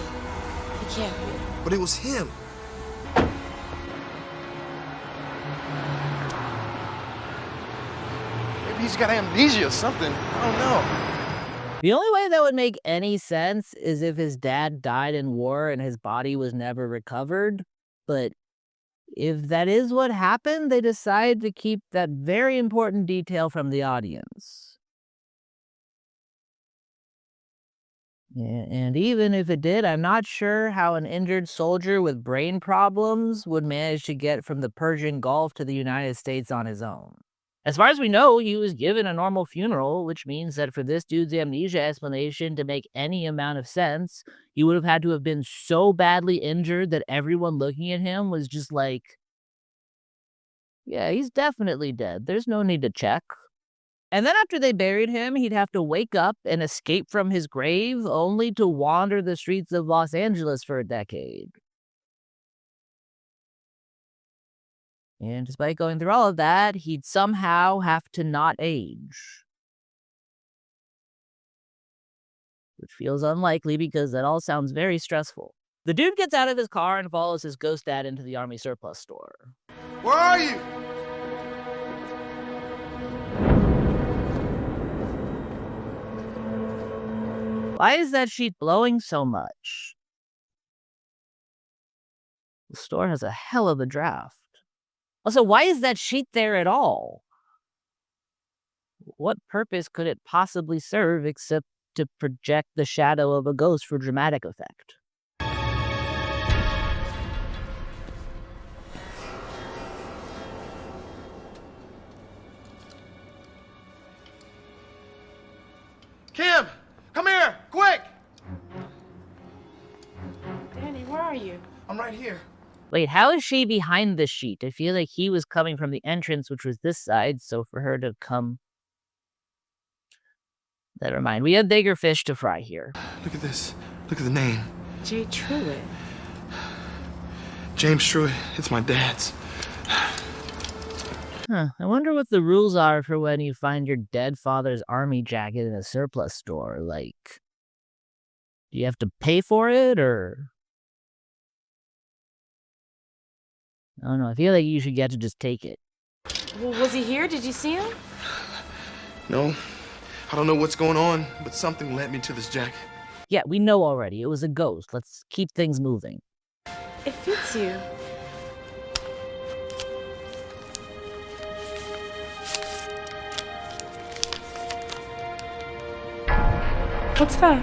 he can't be. But it was him. Maybe he's got amnesia or something. I don't know. The only way that would make any sense is if his dad died in war and his body was never recovered. But if that is what happened, they decide to keep that very important detail from the audience. And even if it did, I'm not sure how an injured soldier with brain problems would manage to get from the Persian Gulf to the United States on his own. As far as we know, he was given a normal funeral, which means that for this dude's amnesia explanation to make any amount of sense, he would have had to have been so badly injured that everyone looking at him was just like, yeah, he's definitely dead. There's no need to check. And then after they buried him, he'd have to wake up and escape from his grave, only to wander the streets of Los Angeles for a decade. And despite going through all of that, he'd somehow have to not age. Which feels unlikely because that all sounds very stressful. The dude gets out of his car and follows his ghost dad into the army surplus store. Where are you? Why is that sheet blowing so much? The store has a hell of a draft. Also, why is that sheet there at all? What purpose could it possibly serve except to project the shadow of a ghost for dramatic effect? Kim, come here, quick! Danny, where are you? I'm right here. Wait, how is she behind the sheet? I feel like he was coming from the entrance, which was this side, so for her to come... Never mind, we have bigger fish to fry here. Look at this. Look at the name. Jay Truitt. James Truitt. It's my dad's. Huh, I wonder what the rules are for when you find your dead father's army jacket in a surplus store. Like, do you have to pay for it, or... I don't know, I feel like you should get to just take it. Well, was he here? Did you see him? No. I don't know what's going on, but something led me to this jacket. Yeah, we know already. It was a ghost. Let's keep things moving. It fits you. What's that?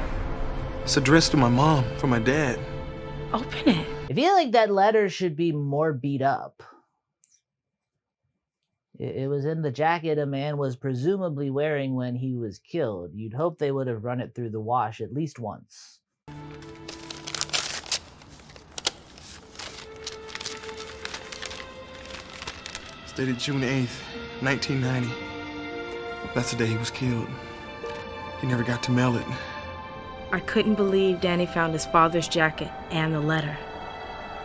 It's addressed to my mom from my dad. Open it. I feel like that letter should be more beat up. It was in the jacket a man was presumably wearing when he was killed. You'd hope they would have run it through the wash at least once. dated June 8th, 1990. That's the day he was killed. He never got to mail it. I couldn't believe Danny found his father's jacket and the letter.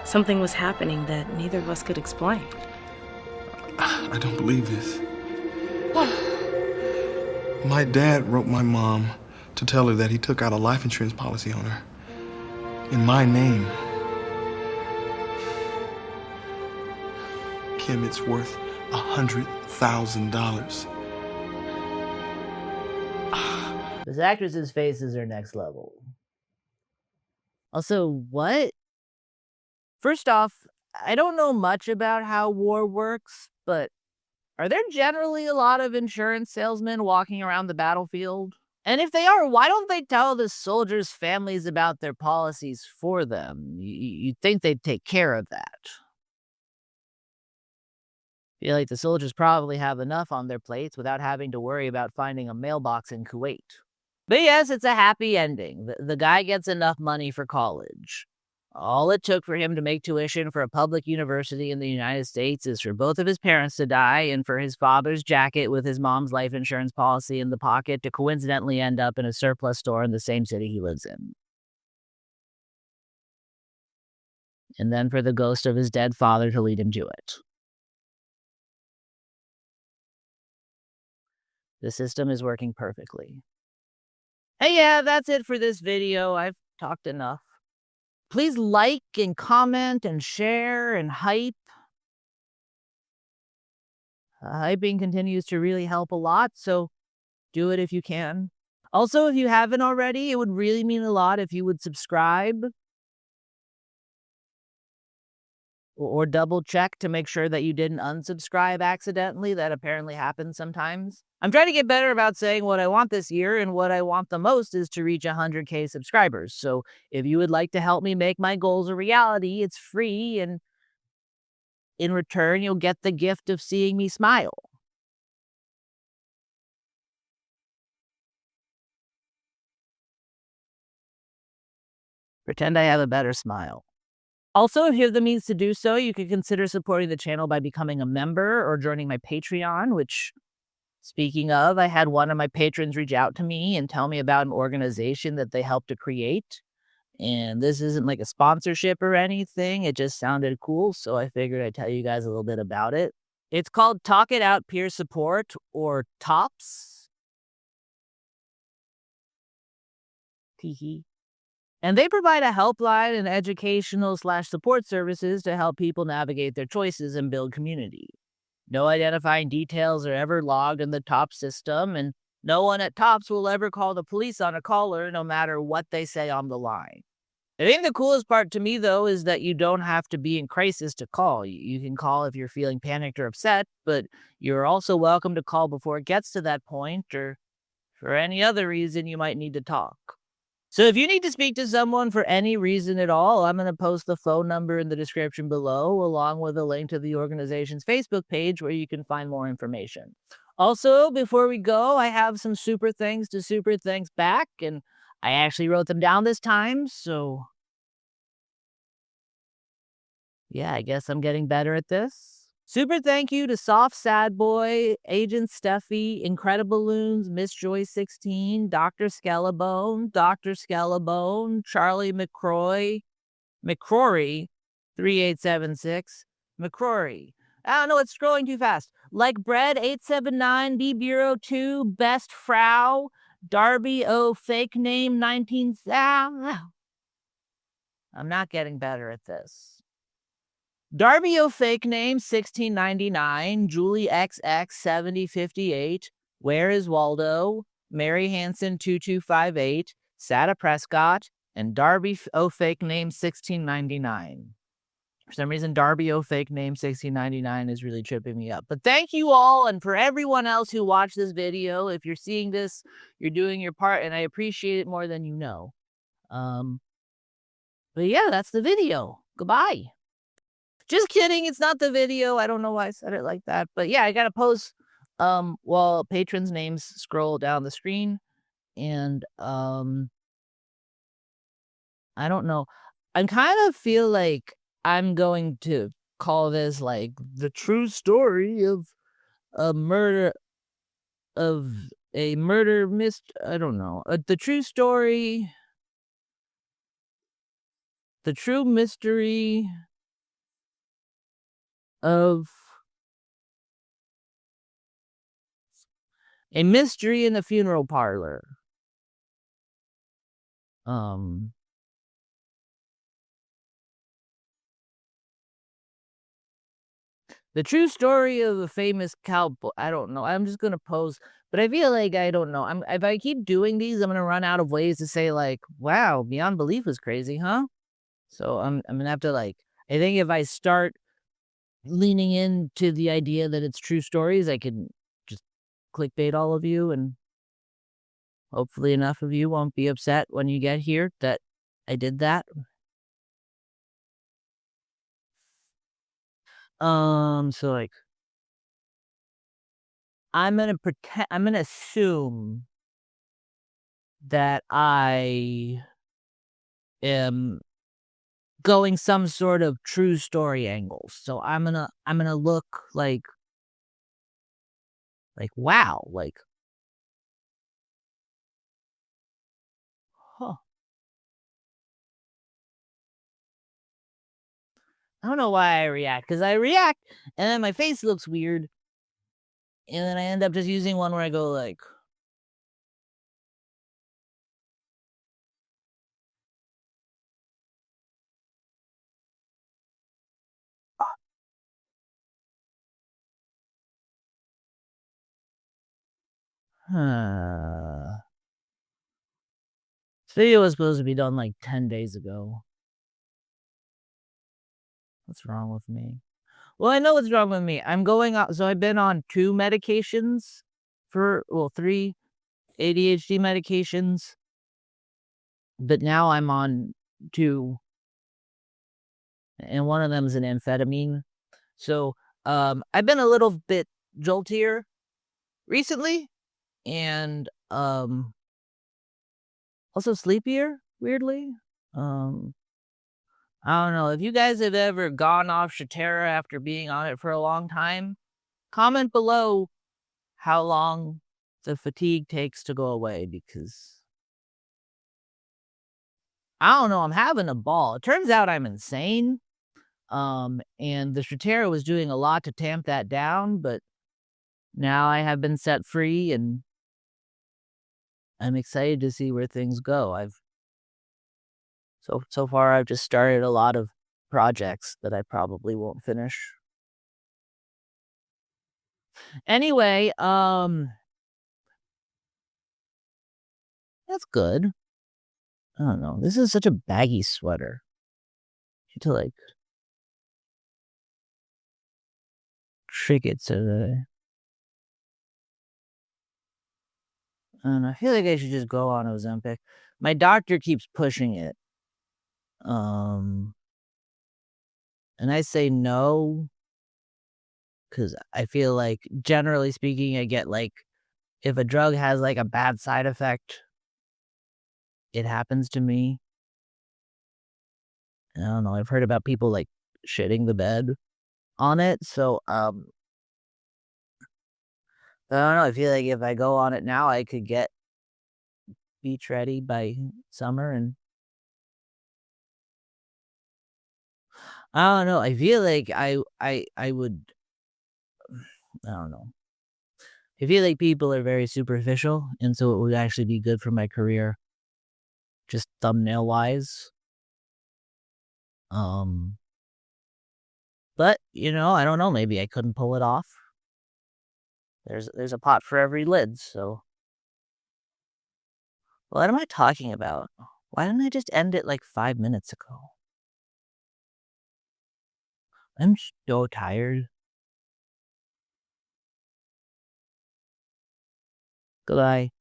Something was happening that neither of us could explain. I don't believe this. My dad wrote my mom to tell her that he took out a life insurance policy on her. In my name. Kim, it's worth $100,000. This actress's faces are next level. Also, what? First off, I don't know much about how war works, but are there generally a lot of insurance salesmen walking around the battlefield? And if they are, why don't they tell the soldiers' families about their policies for them? You'd think they'd take care of that. I feel like the soldiers probably have enough on their plates without having to worry about finding a mailbox in Kuwait. But yes, it's a happy ending. The guy gets enough money for college. All it took for him to make tuition for a public university in the United States is for both of his parents to die and for his father's jacket with his mom's life insurance policy in the pocket to coincidentally end up in a surplus store in the same city he lives in. And then for the ghost of his dead father to lead him to it. The system is working perfectly. Hey, yeah, that's it for this video. I've talked enough. Please like and comment and share and hype. Hyping continues to really help a lot, so do it if you can. Also, if you haven't already, it would really mean a lot if you would subscribe. Or double check to make sure that you didn't unsubscribe accidentally. That apparently happens sometimes. I'm trying to get better about saying what I want this year, and what I want the most is to reach 100K subscribers. So if you would like to help me make my goals a reality, it's free, and in return, you'll get the gift of seeing me smile. Pretend I have a better smile. Also, if you have the means to do so, you could consider supporting the channel by becoming a member or joining my Patreon, which, speaking of, I had one of my patrons reach out to me and tell me about an organization that they helped to create. And this isn't like a sponsorship or anything. It just sounded cool, so I figured I'd tell you guys a little bit about it. It's called Talk It Out Peer Support, or TOPS. Teehee. And they provide a helpline and educational/support services to help people navigate their choices and build community. No identifying details are ever logged in the TOPS system, and no one at TOPS will ever call the police on a caller, no matter what they say on the line. I think the coolest part to me, though, is that you don't have to be in crisis to call. You can call if you're feeling panicked or upset, but you're also welcome to call before it gets to that point, or for any other reason you might need to talk. So if you need to speak to someone for any reason at all, I'm going to post the phone number in the description below, along with a link to the organization's Facebook page where you can find more information. Also, before we go, I have some super thanks to super thanks back, and I actually wrote them down this time, so yeah, I guess I'm getting better at this. Super thank you to Soft Sad Boy, Agent Steffi, Incrediballoons, Miss Joy 16, Dr. Skellabone, Charlie McCrory, 3876, McCrory. I don't know, it's scrolling too fast. Like Bread 879, B Bureau 2, Best Frau, Darby O Fake Name 19. I'm not getting better at this. Darby O Fake Name 1699, Julie XX 7058, Where is Waldo, Mary Hanson 2258, Sada Prescott, and Darby O Fake Name 1699. For some reason, Darby O Fake Name 1699 is really tripping me up. But thank you all, and for everyone else who watched this video, if you're seeing this, you're doing your part, and I appreciate it more than you know. But yeah, that's the video. Goodbye. Just kidding, it's not the video. I don't know why I said it like that. But yeah, I got to post while patrons' names scroll down the screen. And I don't know. I kind of feel like I'm going to call this like the true story of a murder of a murder I don't know. The true story, the true mystery of a mystery in the funeral parlor. The true story of a famous cowboy. I don't know. I'm just gonna pose, but I feel like I don't know. If I keep doing these, I'm gonna run out of ways to say like, "Wow, beyond belief is crazy, huh?" So I'm gonna have to like. I think if I start leaning into the idea that it's true stories, I can just clickbait all of you, and hopefully enough of you won't be upset when you get here that I did that. So like, I'm gonna assume that I am going some sort of true story angle. So I'm gonna look like wow, like, huh. I don't know why I react, because I react and then my face looks weird. And then I end up just using one where I go like, huh. This video was supposed to be done like 10 days ago. What's wrong with me? Well, I know what's wrong with me. I'm going out. So I've been on 2 medications well, 3 ADHD medications. But now I'm on 2. And one of them is an amphetamine. So, I've been a little bit joltier recently and, also sleepier, weirdly. I don't know. If you guys have ever gone off Shatera after being on it for a long time, comment below how long the fatigue takes to go away, because I don't know, I'm having a ball. It turns out I'm insane. And the Shatera was doing a lot to tamp that down, but now I have been set free and I'm excited to see where things go. So far I've just started a lot of projects that I probably won't finish. Anyway, that's good. I don't know. This is such a baggy sweater. You need to like trick it so that I don't know. I feel like I should just go on Ozempic. My doctor keeps pushing it. And I say no, because I feel like, generally speaking, I get like, if a drug has like a bad side effect, it happens to me. I don't know. I've heard about people like shitting the bed on it. So, I don't know. I feel like if I go on it now, I could get beach ready by summer, and I don't know. I feel like I would. I don't know. I feel like people are very superficial, and so it would actually be good for my career, just thumbnail wise. But I don't know. Maybe I couldn't pull it off. There's a pot for every lid. So, what am I talking about? Why didn't I just end it like 5 minutes ago? I'm so tired. Goodbye.